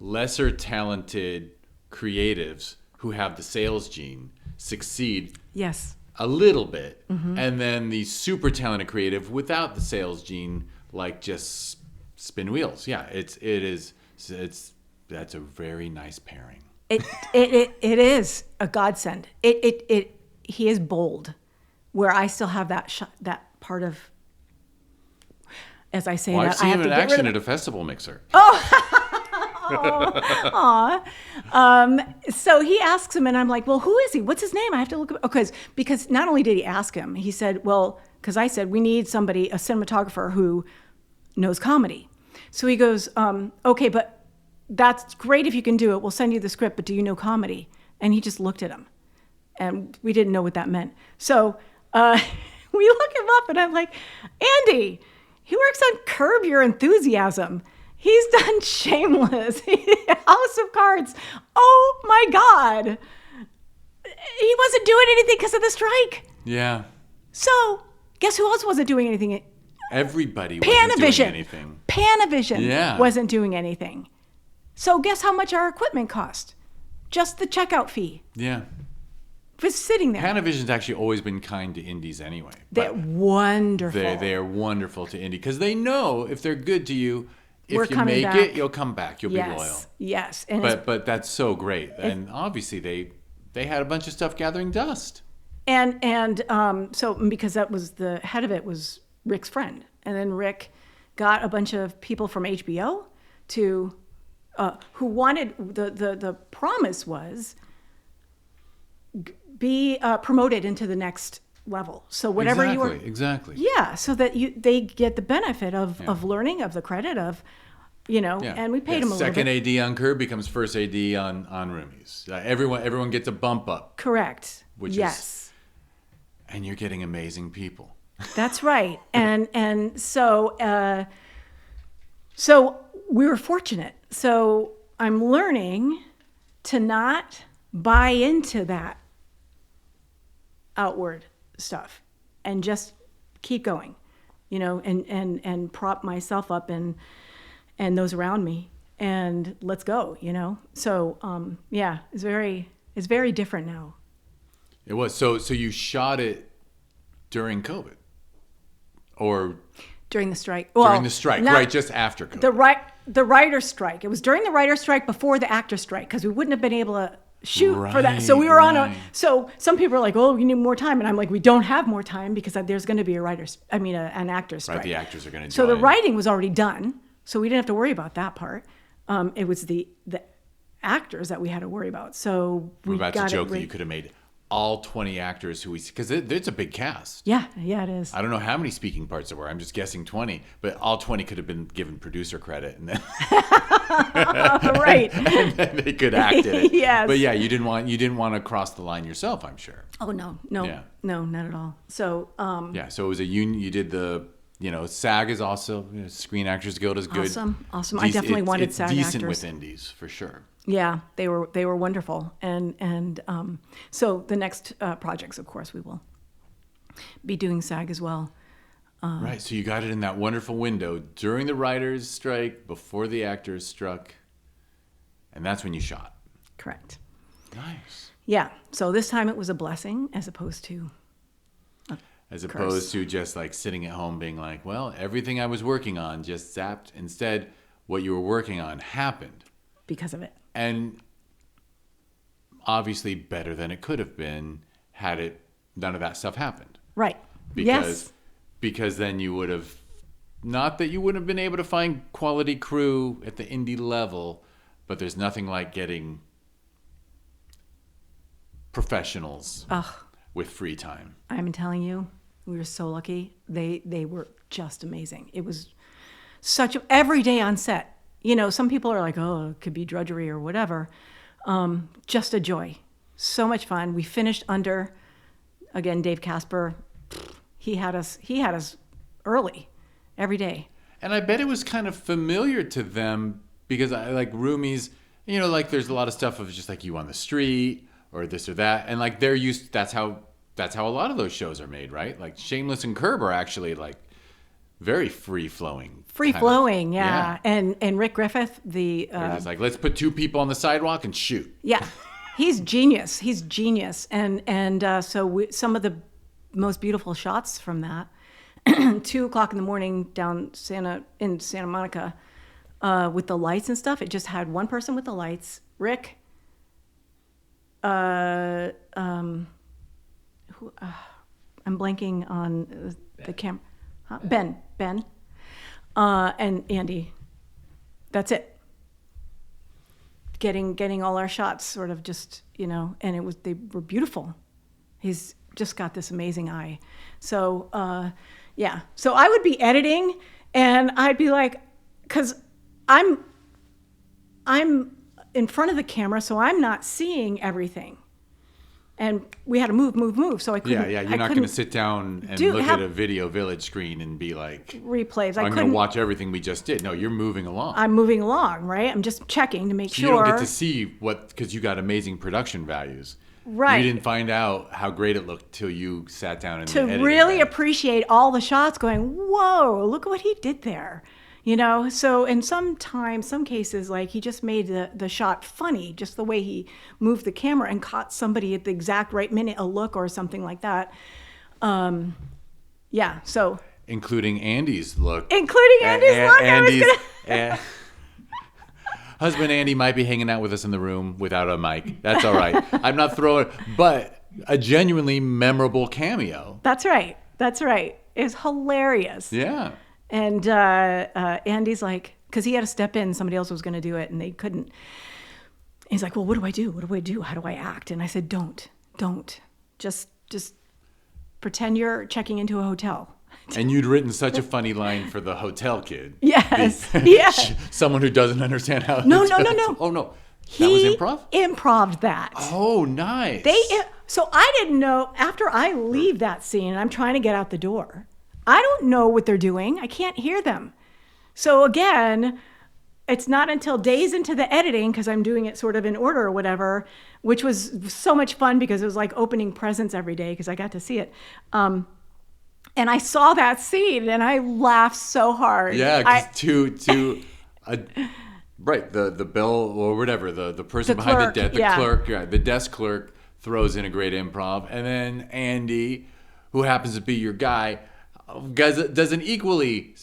lesser talented creatives who have the sales gene succeed. Yes. A little bit, and then the super talented creative without the sales gene, like just spin wheels. Yeah, that's a very nice pairing. It is a godsend. He is bold, where I still have that part of, as I say, I've seen him in action at a festival mixer. So he asks him, and I'm like, well, who is he? What's his name? I have to look up. Because not only did he ask him, he said, well, because I said, we need somebody, a cinematographer who knows comedy. So he goes, okay, but that's great if you can do it. We'll send you the script, but do you know comedy? And he just looked at him. And we didn't know what that meant. So we look him up, and I'm like, Andy, he works on Curb Your Enthusiasm. He's done Shameless, House of Cards. Oh my God. He wasn't doing anything because of the strike. Yeah. So guess who else wasn't doing anything? Everybody wasn't doing anything. Panavision wasn't doing anything. So guess how much our equipment cost? Just the checkout fee. Yeah. Was sitting there. Panavision's actually always been kind to indies anyway. They're wonderful. They are wonderful to indie because they know if they're good to you, if you make back. it, you'll come back. You'll be loyal. Yes. And but that's so great. And obviously they had a bunch of stuff gathering dust. And so because that was the head of it was Rick's friend. And then Rick got a bunch of people from HBO to who wanted the promise was be promoted into the next level. So whatever you were yeah, so that they get the benefit of learning, of the credit of, and we paid him a little bit. Second AD on Curb becomes first AD on Roomies. Everyone gets a bump up. Correct. And you're getting amazing people. That's right. And so we were fortunate. So I'm learning to not buy into that outward stuff and just keep going, and prop myself up and those around me and let's go, So it's very different now. It was. So you shot it during COVID or during the strike? During the strike, right? Just after COVID. The writer's strike. It was during the writer's strike before the actor's strike because we wouldn't have been able to shoot for that. So we were so some people are like, oh, you need more time. And I'm like, we don't have more time because there's going to be an actor's strike. Right, the actors are going to So the writing was already done. So we didn't have to worry about that part. It was the actors that we had to worry about. So we got about to joke that you could have made all 20 actors because it's a big cast. Yeah, it is. I don't know how many speaking parts there were. I'm just guessing 20, but all 20 could have been given producer credit, and then right, and then they could act in it. Yes. But yeah, you didn't want to cross the line yourself, I'm sure. Oh no, not at all. So so it was a union. You did the. SAG is also Screen Actors Guild is good. Awesome. I definitely wanted SAG actors. It's decent with indies for sure. Yeah, they were wonderful, and so the next projects, of course, we will be doing SAG as well. Right, so you got it in that wonderful window during the writers' strike, before the actors struck, and that's when you shot. Correct. Nice. Yeah, so this time it was a blessing as opposed to just like sitting at home being like, well, everything I was working on just zapped. Instead, what you were working on happened. Because of it. And obviously better than it could have been had none of that stuff happened. Right. Because then you would have, not that you wouldn't have been able to find quality crew at the indie level, but there's nothing like getting professionals with free time. I'm telling you, we were so lucky. They were just amazing. It was every day on set. Some people are like, oh, it could be drudgery or whatever. Just a joy. So much fun. We finished under, again, Dave Casper. He had us early every day. And I bet it was kind of familiar to them because I like Roomies, there's a lot of stuff of just like you on the street or this or that. And like they're used, that's how a lot of those shows are made, right? Like Shameless and Curb are actually like very free-flowing. Free-flowing, yeah. And Rick Griffith, they're just like, let's put two people on the sidewalk and shoot. Yeah. He's genius. And so some of the most beautiful shots from that, 2:00 in the morning down in Santa Monica with the lights and stuff. It just had one person with the lights, Rick, I'm blanking on the camera. Ben, and Andy. That's it. Getting all our shots sort of just, and they were beautiful. He's just got this amazing eye. So, So I would be editing and I'd be like, cause I'm in front of the camera, so I'm not seeing everything. And we had to move. So I couldn't. Yeah. You're not going to sit down and look at a video village screen and be like, replays. I'm going to watch everything we just did. No, you're moving along. I'm moving along, right? I'm just checking to make sure. You don't get to see because you got amazing production values. Right. You didn't find out how great it looked till you sat down and to really appreciate all the shots going, whoa, look at what he did there. So in some cases, like he just made the shot funny, just the way he moved the camera and caught somebody at the exact right minute, a look or something like that. So. Including Andy's look. Husband Andy might be hanging out with us in the room without a mic. That's all right. I'm not throwing, but a genuinely memorable cameo. That's right. It's hilarious. Yeah. And Andy's like, because he had to step in, somebody else was going to do it, and they couldn't. He's like, well, what do I do? How do I act? And I said, don't. Just pretend you're checking into a hotel. And you'd written such a funny line for the hotel kid. Yes. Yes. Someone who doesn't understand how. No. Oh, no. That was improv? Improv'd that. Oh, nice. So I didn't know, after I leave that scene, and I'm trying to get out the door, I don't know what they're doing. I can't hear them. So again, it's not until days into the editing, because I'm doing it sort of in order or whatever, which was so much fun because it was like opening presents every day because I got to see it. And I saw that scene and I laughed so hard. Yeah, because right, the bell or whatever, the person behind the desk clerk throws in a great improv, and then Andy, who happens to be your guy, does an equally,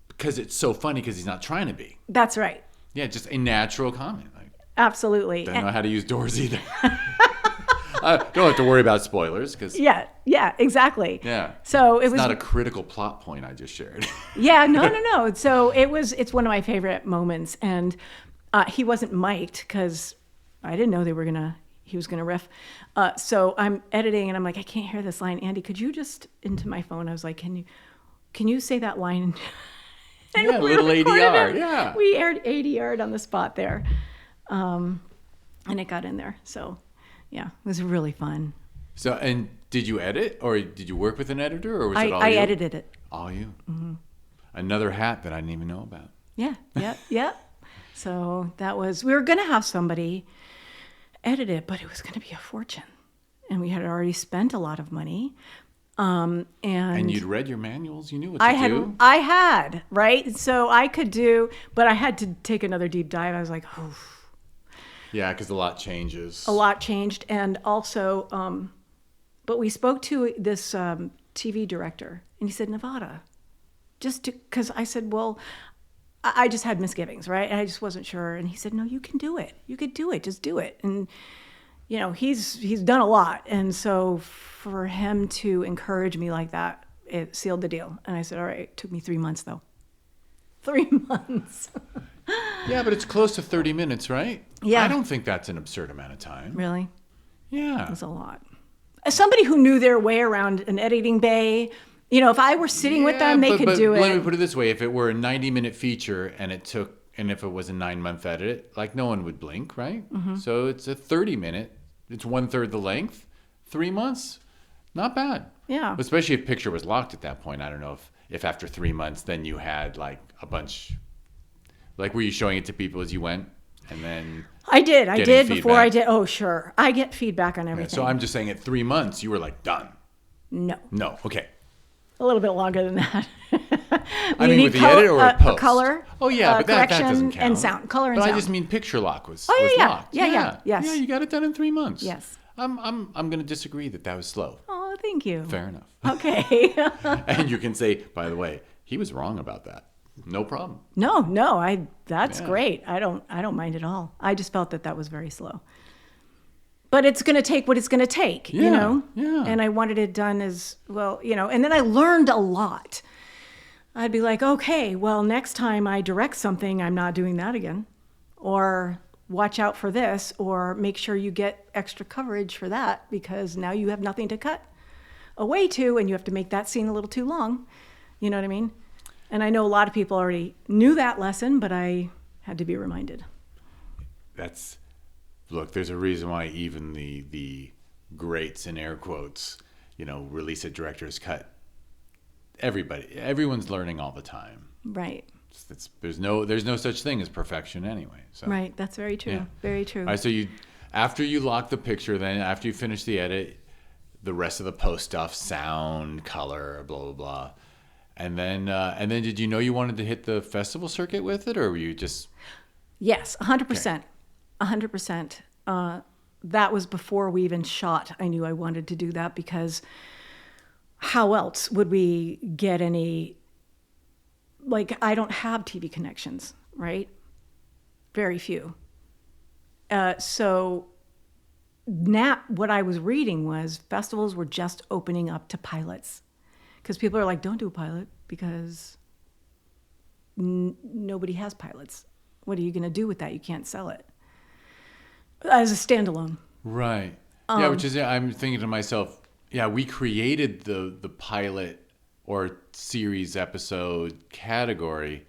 because it's so funny because he's not trying to be. That's right. Yeah, just a natural comment. Absolutely. Don't know how to use doors either. Don't have to worry about spoilers because yeah, exactly. Yeah. So it was not a critical plot point I just shared. Yeah, no. So it's one of my favorite moments, and he wasn't mic'd because I didn't know he was gonna riff. So I'm editing and I'm like, I can't hear this line. Andy, could you just into my phone? I was like, can you say that line? And yeah, little ADR. Yeah. We aired ADR'd on the spot there, and it got in there. So. Yeah, it was really fun. So, and did you edit, or did you work with an editor, or was it all you? I edited it. All you? Mm-hmm. Another hat that I didn't even know about. Yeah. So we were going to have somebody edit it, but it was going to be a fortune. And we had already spent a lot of money. And you'd read your manuals, you knew what to do. I had, right? So I could do, but I had to take another deep dive. I was like, oh. Yeah, because a lot changes. A lot changed. And also, but we spoke to this TV director, and he said, Nevada, because I said, well, I just had misgivings, right? And I just wasn't sure. And he said, no, you can do it. You could do it. Just do it. And, he's done a lot. And so for him to encourage me like that, it sealed the deal. And I said, all right, it took me 3 months, though. 3 months. Yeah, but it's close to 30 minutes, right? Yeah. I don't think that's an absurd amount of time. Really? Yeah. That's a lot. As somebody who knew their way around an editing bay, if I were sitting with them, they could do it. Let me put it this way. If it were a 90-minute feature and if it was a 9-month edit, like no one would blink, right? Mm-hmm. So it's a 30-minute. It's 1/3 the length. 3 months, not bad. Yeah. Especially if picture was locked at that point. I don't know if after 3 months, then you had like a bunch. Like, were you showing it to people as you went? And then I did feedback? Before I did. Oh, sure. I get feedback on everything. Yeah, so I'm just saying at 3 months, you were like done. No. Okay. A little bit longer than that. I mean, with the edit or a post? Color. Oh, yeah, but that doesn't count. And sound. Color and sound. But I just mean picture lock was yeah. locked. Yeah. Yes. Yeah, you got it done in 3 months. Yes. I'm going to disagree that was slow. Oh, thank you. Fair enough. Okay. And you can say, by the way, he was wrong about that. No problem. No, that's great. I don't mind at all. I just felt that was very slow. But it's going to take what it's going to take, Yeah. And I wanted it done as well, and then I learned a lot. I'd be like, okay, well, next time I direct something, I'm not doing that again. Or watch out for this, or make sure you get extra coverage for that, because now you have nothing to cut away to, and you have to make that scene a little too long. You know what I mean? And I know a lot of people already knew that lesson, but I had to be reminded. Look, there's a reason why even the greats in air quotes, release a director's cut. Everyone's learning all the time. Right. There's no such thing as perfection anyway. So. Right. That's very true. Yeah. Very true. All right, so after you lock the picture, then after you finish the edit, the rest of the post stuff, sound, color, blah blah blah, and then did you know you wanted to hit the festival circuit with it, or were you just? Yes, 100%, 100%. That was before we even shot. I knew I wanted to do that because how else would we get any? Like, I don't have TV connections, right? Very few. So now what I was reading was festivals were just opening up to pilots, because people are like, don't do a pilot because nobody has pilots. What are you going to do with that? You can't sell it as a standalone. Right. Yeah, which is, I'm thinking to myself, yeah, we created the pilot or series episode category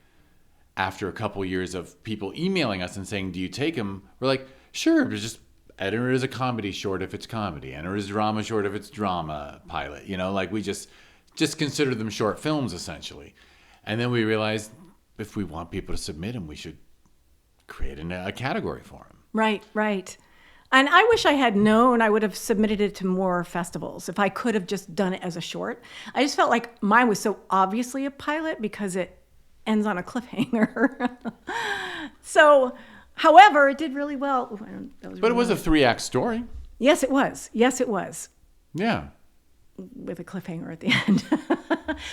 after a couple years of people emailing us and saying, do you take them? We're like, sure, but just enter it as a comedy short if it's comedy, enter it as drama short if it's drama pilot. Like we just consider them short films essentially. And then we realized if we want people to submit them, we should create a category for them. Right, right. And I wish I had known. I would have submitted it to more festivals if I could have just done it as a short. I just felt like mine was so obviously a pilot because it ends on a cliffhanger. So, however, it did really well. But it was a 3-act story. Yes, it was. Yes, it was. Yeah. With a cliffhanger at the end.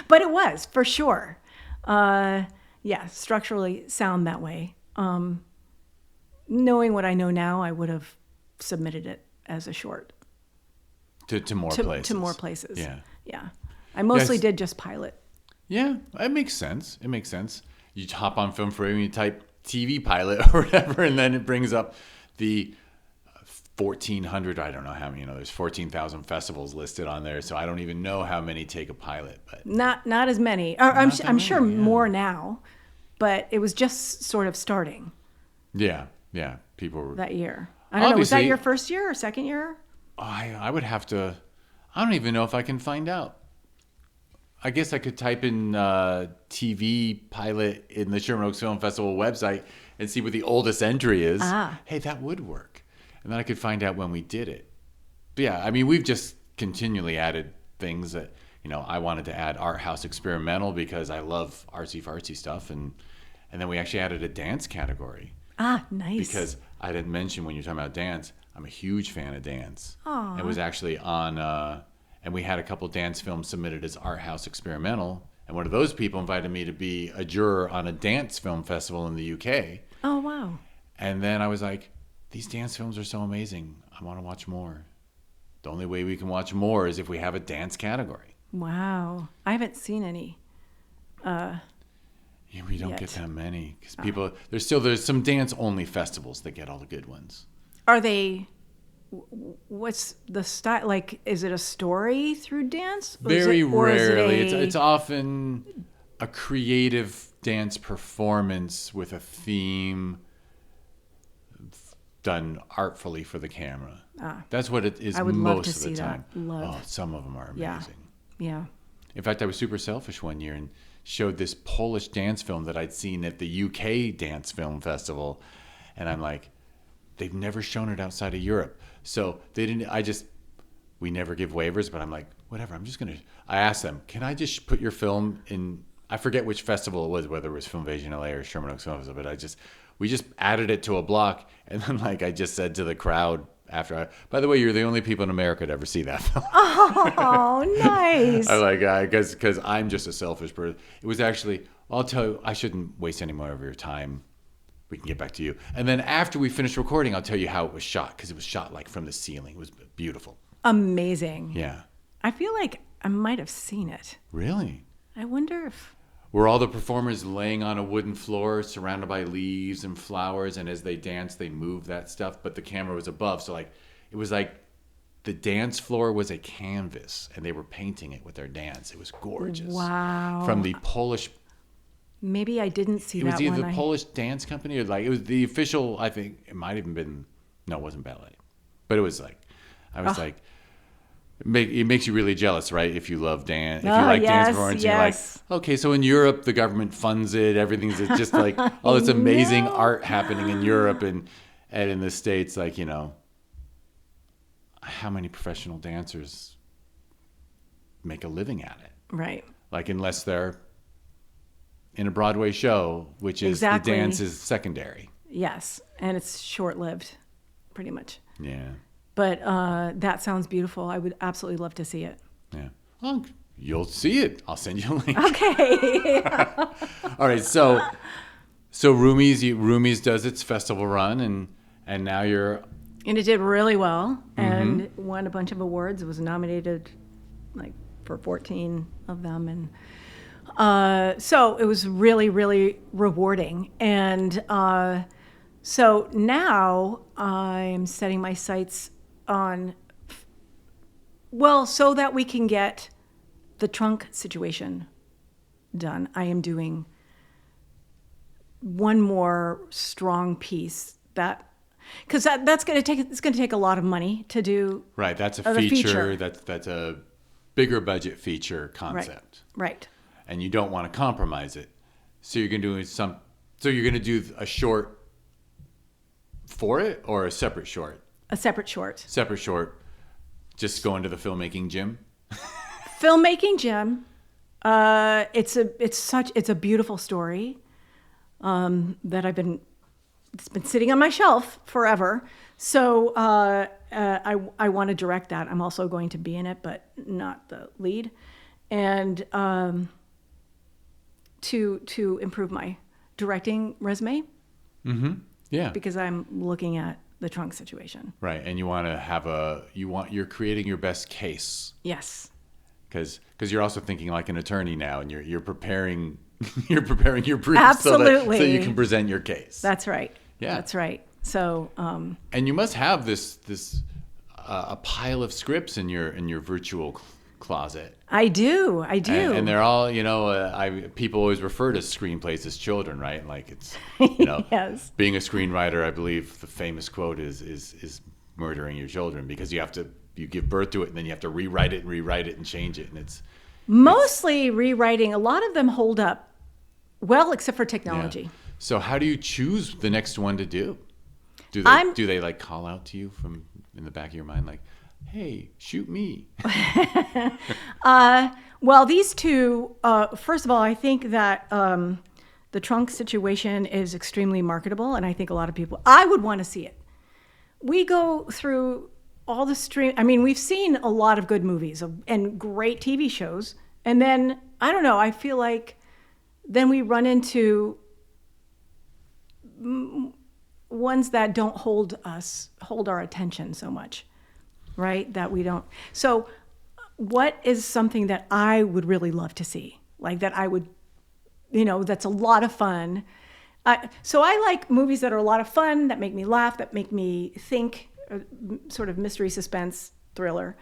But it was, for sure. Yeah, structurally sound that way. Knowing what I know now, I would have submitted it as a short to more places. To more places. Yeah. I mostly did just pilot. Yeah, it makes sense. You hop on Film Frame and you type TV pilot or whatever, and then it brings up the 1,400. I don't know how many. There's 14,000 festivals listed on there, so I don't even know how many take a pilot. But not as many. I'm sure more now, but it was just sort of starting. Yeah. People were that year. I don't know. Was that your first year or second year? I would have to. I don't even know if I can find out. I guess I could type in TV pilot in the Sherman Oaks Film Festival website and see what the oldest entry is. Hey, that would work. And then I could find out when we did it. But yeah, I mean, we've just continually added things that, I wanted to add art house experimental because I love artsy-fartsy stuff. And then we actually added a dance category. Nice. Because I didn't mention when you're talking about dance, I'm a huge fan of dance. Aww. It was actually on, and we had a couple dance films submitted as art house experimental. And one of those people invited me to be a juror on a dance film festival in the UK. Oh, wow. And then I was like, these dance films are so amazing. I want to watch more. The only way we can watch more is if we have a dance category. Wow. I haven't seen any. Yeah, we don't get that many because people. There's some dance only festivals that get all the good ones. Are they? What's the style? Like, is it a story through dance? Very rarely. It's often a creative dance performance with a theme done artfully for the camera. That's what it is most of the time. Some of them are amazing. Yeah. In fact, I was super selfish one year and showed this Polish dance film that I'd seen at the UK Dance Film Festival. And I'm like, they've never shown it outside of Europe. So they didn't, we never give waivers, but I'm like, whatever, I asked them, can I just put your film in, I forget which festival it was, whether it was Filmvasion LA or Sherman Oaks Film Festival, but we just added it to a block. And then I just said to the crowd after, by the way, you're the only people in America to ever see that film. Oh, nice. Because I'm just a selfish person. It was actually, I'll tell you, I shouldn't waste any more of your time. We can get back to you. And then after we finish recording, I'll tell you how it was shot, because it was shot from the ceiling. It was beautiful. Amazing. Yeah. I feel like I might have seen it. Really? I wonder if... Were all the performers laying on a wooden floor surrounded by leaves and flowers, and as they danced, they moved that stuff, but the camera was above. So it was like the dance floor was a canvas, and they were painting it with their dance. It was gorgeous. Wow. From the Polish... Maybe I didn't see that one. It was either the Polish dance company or it was the official, I think, it might have even been, no, it wasn't ballet. But it was I was It makes you really jealous, right? If you love dance, if you like dance performance, you're like, okay, so in Europe, the government funds it. Everything's just like all this amazing art happening in Europe and in the States. Like, how many professional dancers make a living at it? Right. Like, unless they're in a Broadway show, which is the dance is secondary. Yes, and it's short-lived, pretty much. Yeah. But that sounds beautiful. I would absolutely love to see it. Yeah. Well, you'll see it. I'll send you a link. Okay. All right. So Roomies does its festival run, and now you're. And it did really well, and won a bunch of awards. It was nominated, for 14 of them, and so it was really, really rewarding. And so now I'm setting my sights on, so that we can get the trunk situation done. I am doing one more strong piece because that's going to take a lot of money to do. Right, that's a feature. That's a bigger budget feature concept. Right. And you don't want to compromise it, so you're going to do a short for it, or a separate short. A separate short. Separate short. Just going to the filmmaking gym. Filmmaking gym. It's a beautiful story that it's been sitting on my shelf forever. So I want to direct that. I'm also going to be in it, but not the lead, and to improve my directing resume. Mm-hmm. Yeah. Because I'm looking at the trunk situation. Right, and you want to you're creating your best case. Yes. Because you're also thinking like an attorney now, and you're preparing your brief Absolutely. so you can present your case. That's right. Yeah. That's right. So. And you must have this a pile of scripts in your virtual closet. I do. And they're all, people always refer to screenplays as children, right? Like it's, yes. Being a screenwriter, I believe the famous quote is murdering your children, because you give birth to it and then you have to rewrite it and change it. And it's mostly rewriting. A lot of them hold up well, except for technology. Yeah. So how do you choose the next one to do? Do they like call out to you from in the back of your mind, like, hey, shoot me? Well, these two, first of all, I think that the trunk situation is extremely marketable, and I think a lot of people, I would want to see it. We go through all the we've seen a lot of good movies and great TV shows, and then, I don't know, I feel like then we run into ones that don't hold our attention so much. Right? That we don't. So what is something that I would really love to see? Like that I would, that's a lot of fun. So I like movies that are a lot of fun, that make me laugh, that make me think, sort of mystery, suspense, thriller,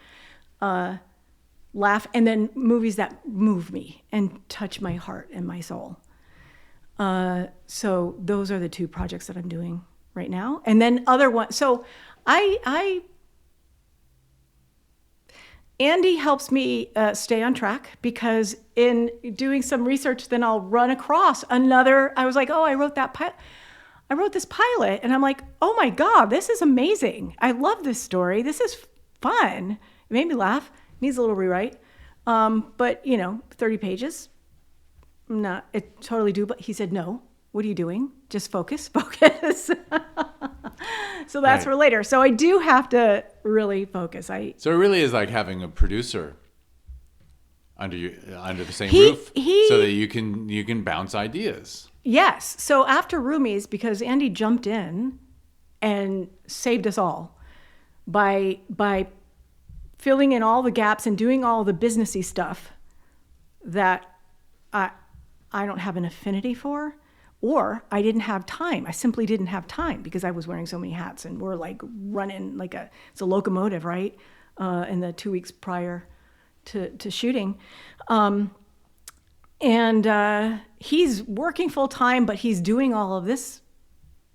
laugh, and then movies that move me and touch my heart and my soul. So those are the two projects that I'm doing right now. And then other ones. So Andy helps me stay on track, because in doing some research, then I'll run across I was like, oh, I wrote this pilot, and I'm like, oh my God, this is amazing. I love this story. This is fun. It made me laugh. Needs a little rewrite. But 30 pages. It totally do, but he said, no, what are you doing? Just focus. So that's for later. So I do have to really focus. So it really is like having a producer under the same roof, so that you can bounce ideas. Yes. So after Roomies, because Andy jumped in and saved us all by filling in all the gaps and doing all the businessy stuff that I don't have an affinity for. Or I didn't have time. I simply didn't have time, because I was wearing so many hats, and we're like running it's a locomotive, right? In the 2 weeks prior to shooting. And he's working full time, but he's doing all of this,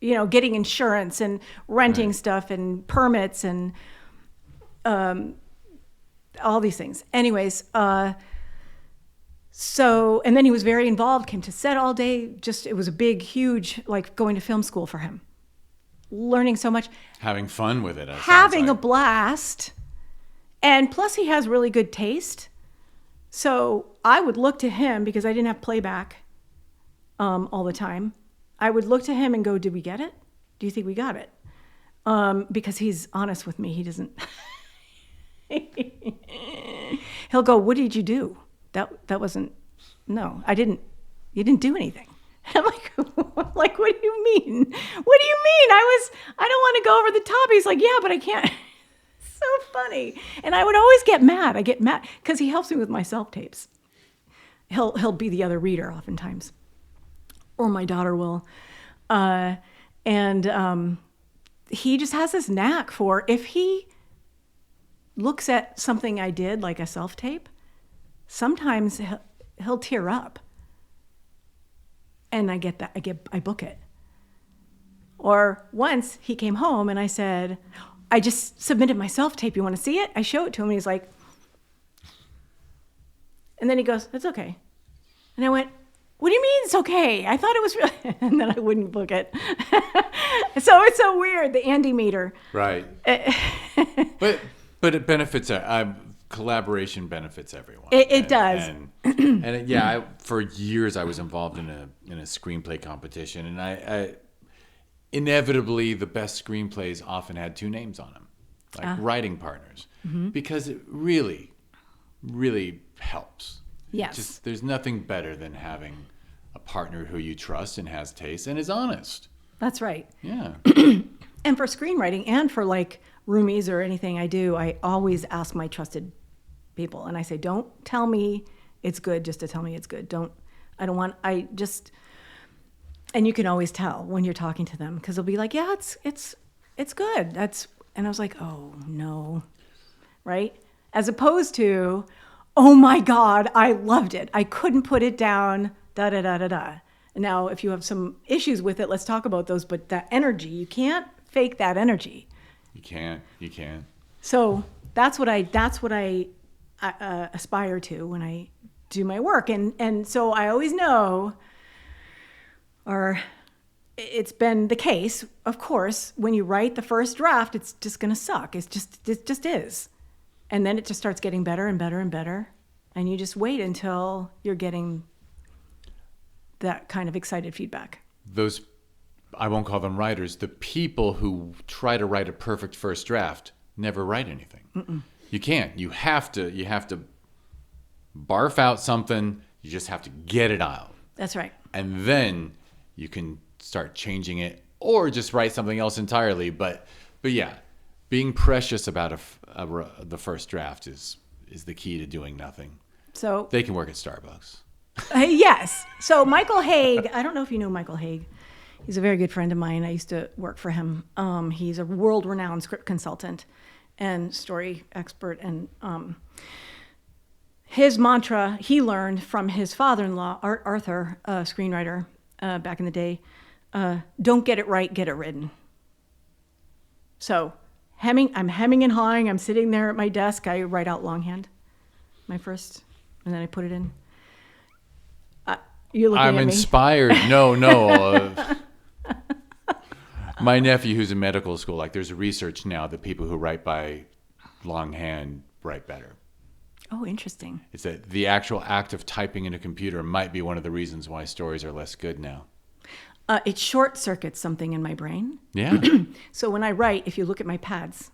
getting insurance and renting stuff and permits and all these things. Anyways, so, and then he was very involved, came to set all day. Just, it was a big, huge, like going to film school for him. Learning so much. Having fun with it. Having a blast. And plus he has really good taste. So I would look to him because I didn't have playback all the time. I would look to him and go, did we get it? Do you think we got it? Because he's honest with me. He doesn't. He'll go, what did you do? That wasn't, no, I didn't, you didn't do anything. I'm like, what do you mean? What do you mean? I don't want to go over the top. He's like, yeah, but I can't. So funny. And I would always get mad. I get mad because he helps me with my self-tapes. He'll be the other reader oftentimes. Or my daughter will. He just has this knack for, if he looks at something I did, like a self-tape, sometimes he'll tear up. And I get that, I book it. Or once he came home and I said, I just submitted my self-tape. You want to see it? I show it to him and he's like, and then he goes, it's okay. And I went, what do you mean it's okay? I thought it was really, and then I wouldn't book it. So it's so weird, the Andy meter. Right. But it benefits, collaboration benefits everyone. It does. For years I was involved in a screenplay competition, and I inevitably the best screenplays often had two names on them, like writing partners, because it really, really helps. Yes. There's nothing better than having a partner who you trust and has taste and is honest. That's right. Yeah. And for screenwriting and for like roomies or anything I do, I always ask my trusted people. And I say, don't tell me it's good just to tell me it's good. And you can always tell when you're talking to them because they'll be like, yeah, it's good. And I was like, oh no, right? As opposed to, oh my God, I loved it. I couldn't put it down, da da da da da. Now, if you have some issues with it, let's talk about those. But that energy, you can't fake that energy. You can't. So that's what I aspire to when I do my work. And so I always know, or it's been the case, of course, when you write the first draft, it's just going to suck. It just is. And then it just starts getting better and better and better. And you just wait until you're getting that kind of excited feedback. Those, I won't call them writers, the people who try to write a perfect first draft never write anything. Mm-mm. You can't. You have to barf out something. You just have to get it out. That's right. And then you can start changing it or just write something else entirely. But yeah, being precious about the first draft is the key to doing nothing. So they can work at Starbucks. Yes. So Michael Haig, I don't know if you know Michael Haig. He's a very good friend of mine. I used to work for him. He's a world-renowned script consultant and story expert. And his mantra he learned from his father-in-law, Arthur, a screenwriter back in the day, don't get it right, get it written. So I'm hemming and hawing. I'm sitting there at my desk. I write out longhand, my first, and then I put it in. You're looking at me. I'm inspired. No. My nephew, who's in medical school, like there's research now that people who write by longhand write better. Oh, interesting. It's that the actual act of typing in a computer might be one of the reasons why stories are less good now. It short circuits something in my brain. Yeah. So when I write, if you look at my pads,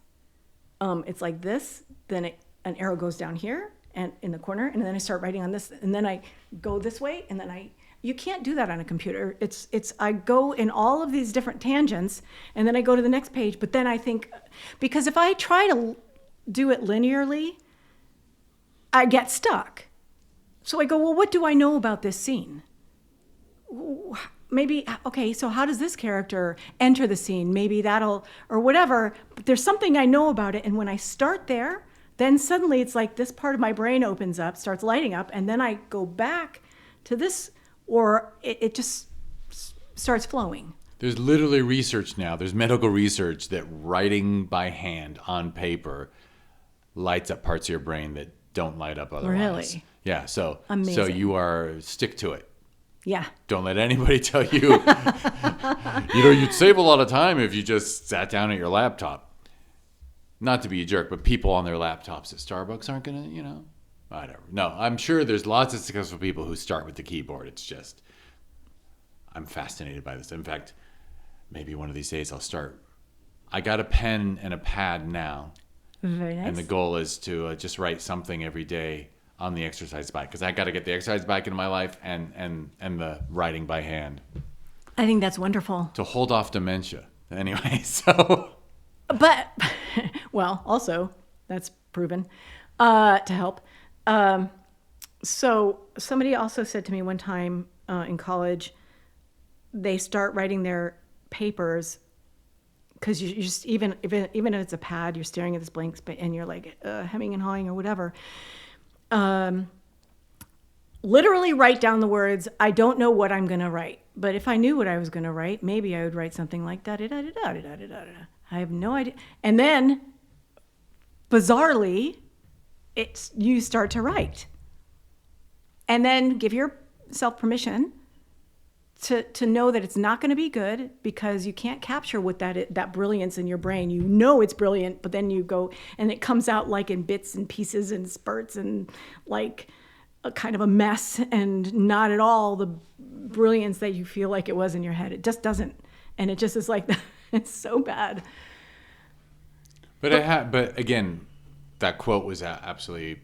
it's like this, then an arrow goes down here and in the corner, and then I start writing on this, and then I go this way, and then you can't do that on a computer. I go in all of these different tangents, and then I go to the next page, but then I think, because if I try to do it linearly, I get stuck. So I go, well, what do I know about this scene? Maybe, okay, so how does this character enter the scene? Maybe that'll, or whatever, but there's something I know about it, and when I start there, then suddenly it's like this part of my brain opens up, starts lighting up, and then I go back to this, or it just starts flowing. There's literally research now. There's medical research that writing by hand on paper lights up parts of your brain that don't light up otherwise. Really? Yeah. So Amazing. you stick to it. Yeah. Don't let anybody tell you, you'd save a lot of time if you just sat down at your laptop. Not to be a jerk, but people on their laptops at Starbucks aren't going to, whatever. No, I'm sure there's lots of successful people who start with the keyboard. It's just, I'm fascinated by this. In fact, maybe one of these days I'll start. I got a pen and a pad now. Very nice. And the goal is to just write something every day on the exercise bike, because I got to get the exercise bike into my life and the writing by hand. I think that's wonderful. To hold off dementia. Anyway, so. But, well, also, that's proven to help. So somebody also said to me one time in college, they start writing their papers because you just, even if it's a pad, you're staring at this blank space and you're like hemming and hawing or whatever. Literally write down the words, I don't know what I'm going to write. But if I knew what I was going to write, maybe I would write something like da-da-da-da-da-da-da-da. I have no idea. And then, bizarrely, you start to write. And then give yourself permission to know that it's not going to be good, because you can't capture what that brilliance in your brain. You know it's brilliant, but then you go and it comes out like in bits and pieces and spurts and like a kind of a mess, and not at all the brilliance that you feel like it was in your head. It just doesn't. And it just is like, it's so bad. But again, that quote was absolutely,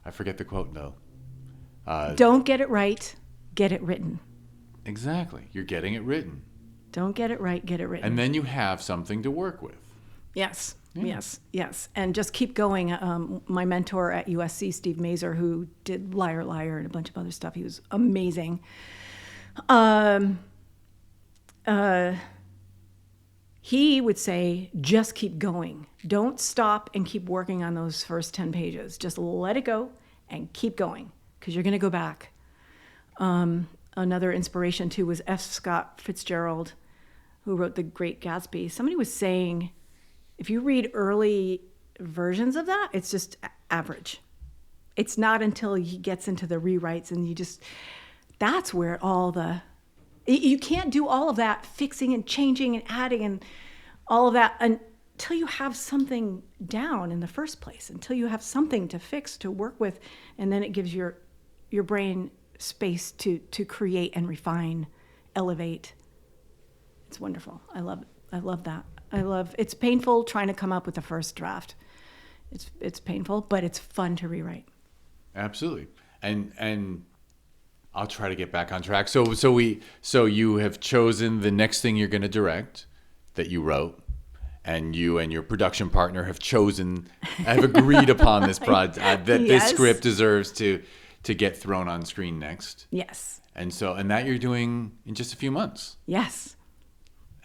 I forget the quote though. Don't get it right, get it written. Exactly. You're getting it written. Don't get it right, get it written. And then you have something to work with. Yes. Yeah. Yes. And just keep going. My mentor at USC, Steve Mazur, who did Liar, Liar, and a bunch of other stuff, he was amazing. He would say, just keep going. Don't stop and keep working on those first 10 pages. Just let it go and keep going, because you're going to go back. Another inspiration, too, was F. Scott Fitzgerald, who wrote The Great Gatsby. Somebody was saying, if you read early versions of that, it's just average. It's not until he gets into the rewrites and that's where you can't do all of that fixing and changing and adding and all of that until you have something down in the first place, until you have something to fix, to work with, and then it gives your brain space to create and refine, elevate. It's wonderful. I love that. It's painful trying to come up with the first draft. It's painful, but it's fun to rewrite. Absolutely. And I'll try to get back on track. So you have chosen the next thing you're going to direct that you wrote, and you and your production partner have agreed upon this project that Yes. this script deserves to get thrown on screen next. Yes. And that you're doing in just a few months. Yes.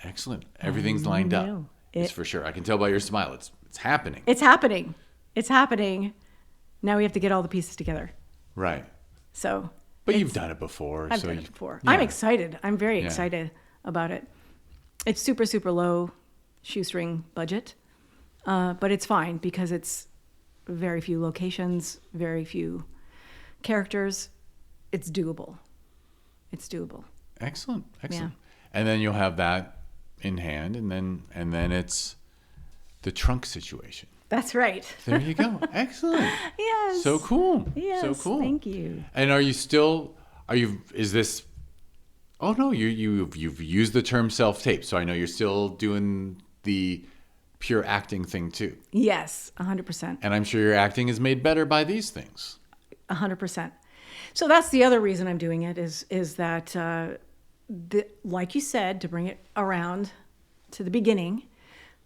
Excellent. Everything's lined up. It's for sure. I can tell by your smile. It's happening. It's happening. It's happening. Now we have to get all the pieces together. Right. So. But you've done it before. I've done it before. Yeah. I'm excited. I'm very excited about it. It's super, super low shoestring budget, but it's fine because it's very few locations, very few characters. It's doable. Excellent. Yeah. And then you'll have that in hand, and then it's the trunk situation. That's right. There you go. Excellent. Yes. So cool. Yes. So cool. Thank you. And is this, oh no, you've used the term self-tape, so I know you're still doing the pure acting thing too. Yes, 100%. And I'm sure your acting is made better by these things. 100%. So that's the other reason I'm doing it is that, like you said, to bring it around to the beginning,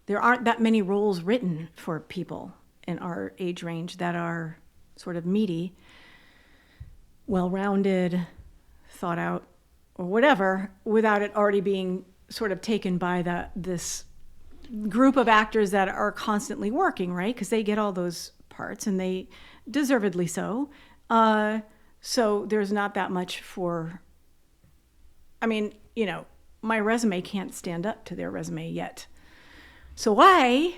there aren't that many roles written for people in our age range that are sort of meaty, well-rounded, thought out, or whatever, without it already being sort of taken by this group of actors that are constantly working, right? Because they get all those parts, and they deservedly so. So there's not that much my resume can't stand up to their resume yet. So I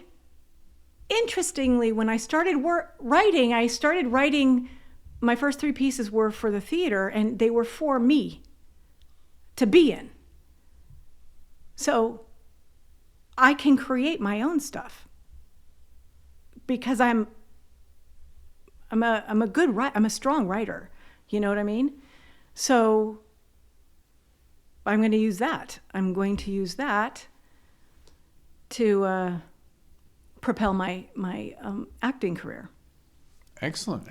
interestingly, when I started writing, my first 3 pieces were for the theater, and they were for me to be in. So I can create my own stuff because I'm a strong writer. You know what I mean? So I'm going to use that. I'm going to use that to propel my acting career. Excellent.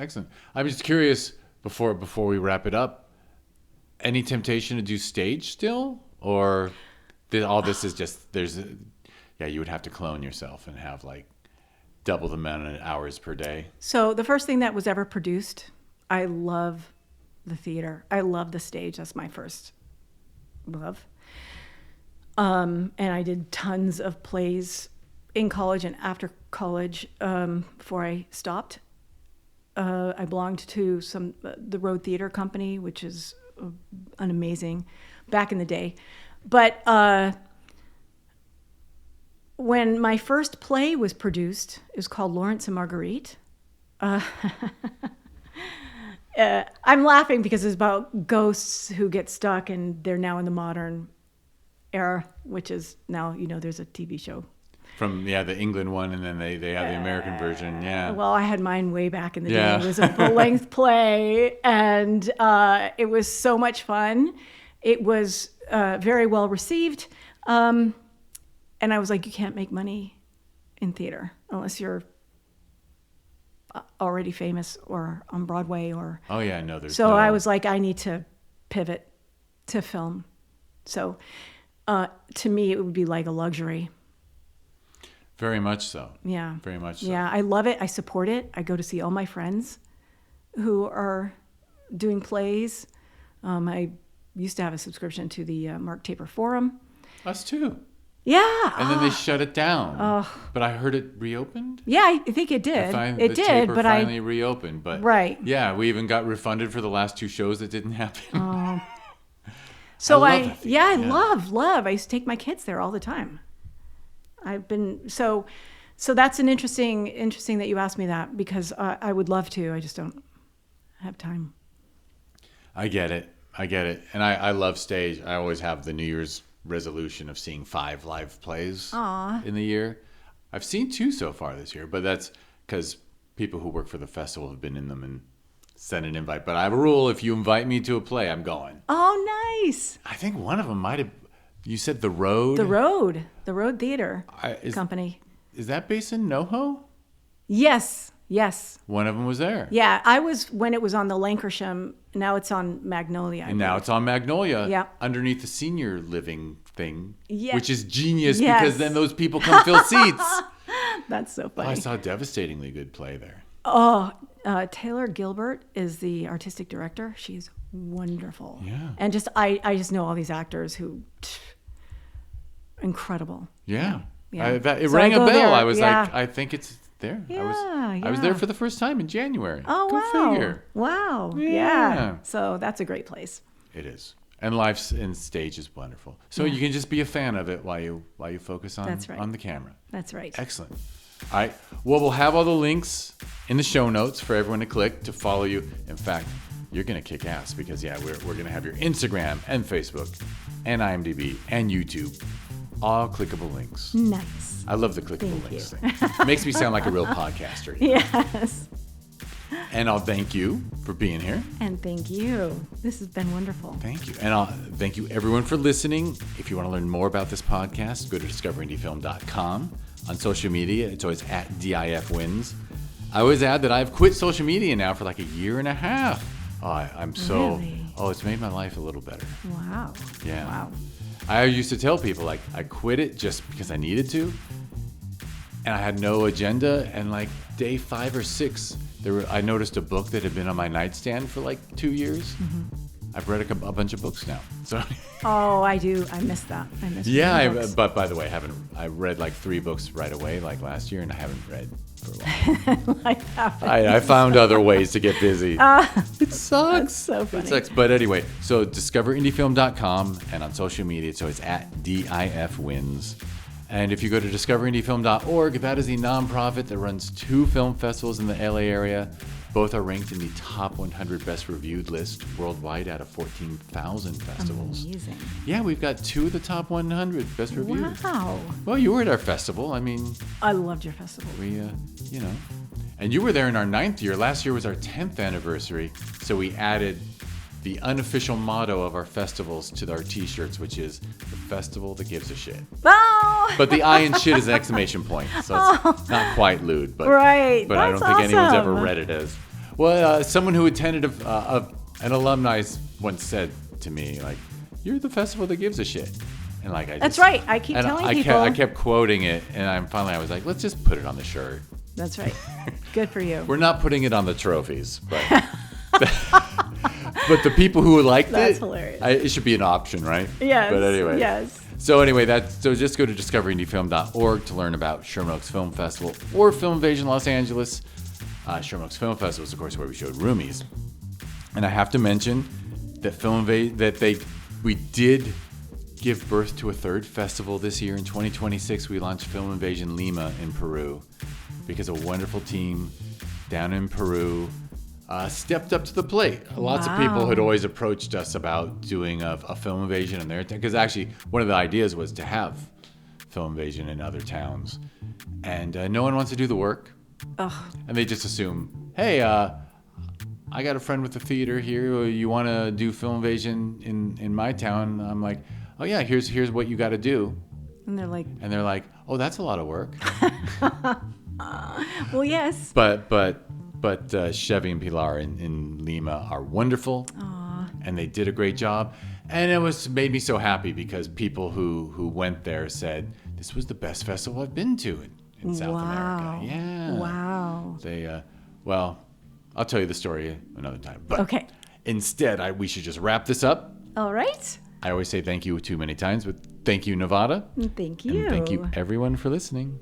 I'm just curious, before we wrap it up, any temptation to do stage still? Or all this is just, you would have to clone yourself and have like double the amount of hours per day. So the first thing that was ever produced, I love the theater. I love the stage. That's my first love. And I did tons of plays in college and after college before I stopped. I belonged to the Road Theater Company, which is an amazing, back in the day. But when my first play was produced, it was called Lawrence and Marguerite. I'm laughing because it's about ghosts who get stuck and they're now in the modern era, which is now, there's a TV show. From, the England one, and then they have the American version, yeah. Well, I had mine way back in the day. It was a full-length play, and it was so much fun. It was very well received. And I was like, you can't make money in theater unless you're already famous or on Broadway or... Oh, yeah, no, I was like, I need to pivot to film. So to me, it would be like a luxury. Very much so. Yeah. Very much so. Yeah, I love it. I support it. I go to see all my friends who are doing plays. I used to have a subscription to the Mark Taper Forum. Us too. Yeah. And then they shut it down. But I heard it reopened. Yeah, I think it did. It did, but finally reopened. But right. Yeah, we even got refunded for the last 2 shows that didn't happen. So I love. I used to take my kids there all the time. I've been so that's an interesting that you asked me that, because I would love to. I just don't have time. I get it. And I love stage. I always have the New Year's resolution of seeing 5 live plays in the year. I've seen 2 so far this year, but that's because people who work for the festival have been in them and sent an invite. But I have a rule: if you invite me to a play, I'm going. Oh, nice. I think one of them might have. You said The Road? The Road Theater Company. Is that based in NoHo? Yes. One of them was there. Yeah, I was when it was on the Lancashire. Now it's on Magnolia. And now it's on Magnolia. Yeah. Underneath the senior living thing. Yes. Which is genius because then those people come fill seats. That's so funny. I saw a devastatingly good play there. Oh, Taylor Gilbert is the artistic director. She's wonderful. Yeah. And I just know all these actors who... incredible. Yeah. Yeah. It rang a bell. There. I was like, I think it's there. Yeah, I was there for the first time in January. Oh, Go wow. figure. Wow. Yeah. So that's a great place. It is. And life in stage is wonderful. So you can just be a fan of it while you focus on the camera. That's right. Excellent. All right. Well, we'll have all the links in the show notes for everyone to click to follow you. In fact, you're going to kick ass because, we're going to have your Instagram and Facebook and IMDb and YouTube. All clickable links. Nice. I love the clickable links thing. It makes me sound like a real podcaster. Yes. And I'll thank you for being here. And thank you. This has been wonderful. Thank you. And I'll thank you everyone for listening. If you want to learn more about this podcast, go to discoverindiefilm.com. On social media, it's always at DIFWins. I always add that I've quit social media now for like 1.5 years. I'm so... Really? It's made my life a little better. Wow. Yeah. Wow. I used to tell people, like, I quit it just because I needed to. And I had no agenda. And like day 5 or 6, I noticed a book that had been on my nightstand for like 2 years. Mm-hmm. I've read a bunch of books now. So. Oh, I do. I miss that. I miss. Yeah, but by the way, I read like 3 books right away, like last year, and I haven't read for a while. I found other ways to get busy. It sucks. That's so funny. It sucks. But anyway, so discoverindiefilm.com, and on social media, so it's at DIFWins. And if you go to discoverindiefilm.org, that is the nonprofit that runs 2 film festivals in the LA area. Both are ranked in the top 100 best reviewed list worldwide out of 14,000 festivals. Amazing. Yeah, we've got 2 of the top 100 best reviewed. Wow. Well, you were at our festival. I mean, I loved your festival. we, and you were there in our 9th year. Last year was our 10th anniversary. So we added the unofficial motto of our festivals to our t-shirts, which is the festival that gives a shit. Oh! But the I in shit is an exclamation point. So it's not quite lewd. But, Right. But I don't That's think anyone's ever awesome. read it as. Well, someone who attended an alumni once said to me, like, "You're the festival that gives a shit." And like, That's right. I keep telling people. I kept quoting it, and I was like, let's just put it on the shirt. That's right. Good for you. We're not putting it on the trophies, but but the people who liked That's it, hilarious. It should be an option, right? Yes. But anyway. Yes. So just go to discoverindiefilm.org to learn about Sherman Oaks Film Festival or Film Invasion Los Angeles. Sherman Oaks Film Festival is, of course, where we showed Roomies. And I have to mention that we did give birth to a 3rd festival this year. In 2026, we launched Film Invasion Lima in Peru because a wonderful team down in Peru stepped up to the plate. Lots of people had always approached us about doing a film invasion in their town, because actually one of the ideas was to have film invasion in other towns, and no one wants to do the work. Ugh. And they just assume, hey, I got a friend with a theater here. You want to do film invasion in my town? I'm like, oh yeah, here's what you got to do. And they're like, oh, that's a lot of work. well, yes. But Chevy and Pilar in Lima are wonderful. Aww. And they did a great job. And it made me so happy because people who went there said, this was the best festival I've been to in South America. Yeah. Wow. They, well, I'll tell you the story another time. But Okay. Instead, we should just wrap this up. All right. I always say thank you too many times, but thank you, Nevada. Thank you. And thank you, everyone, for listening.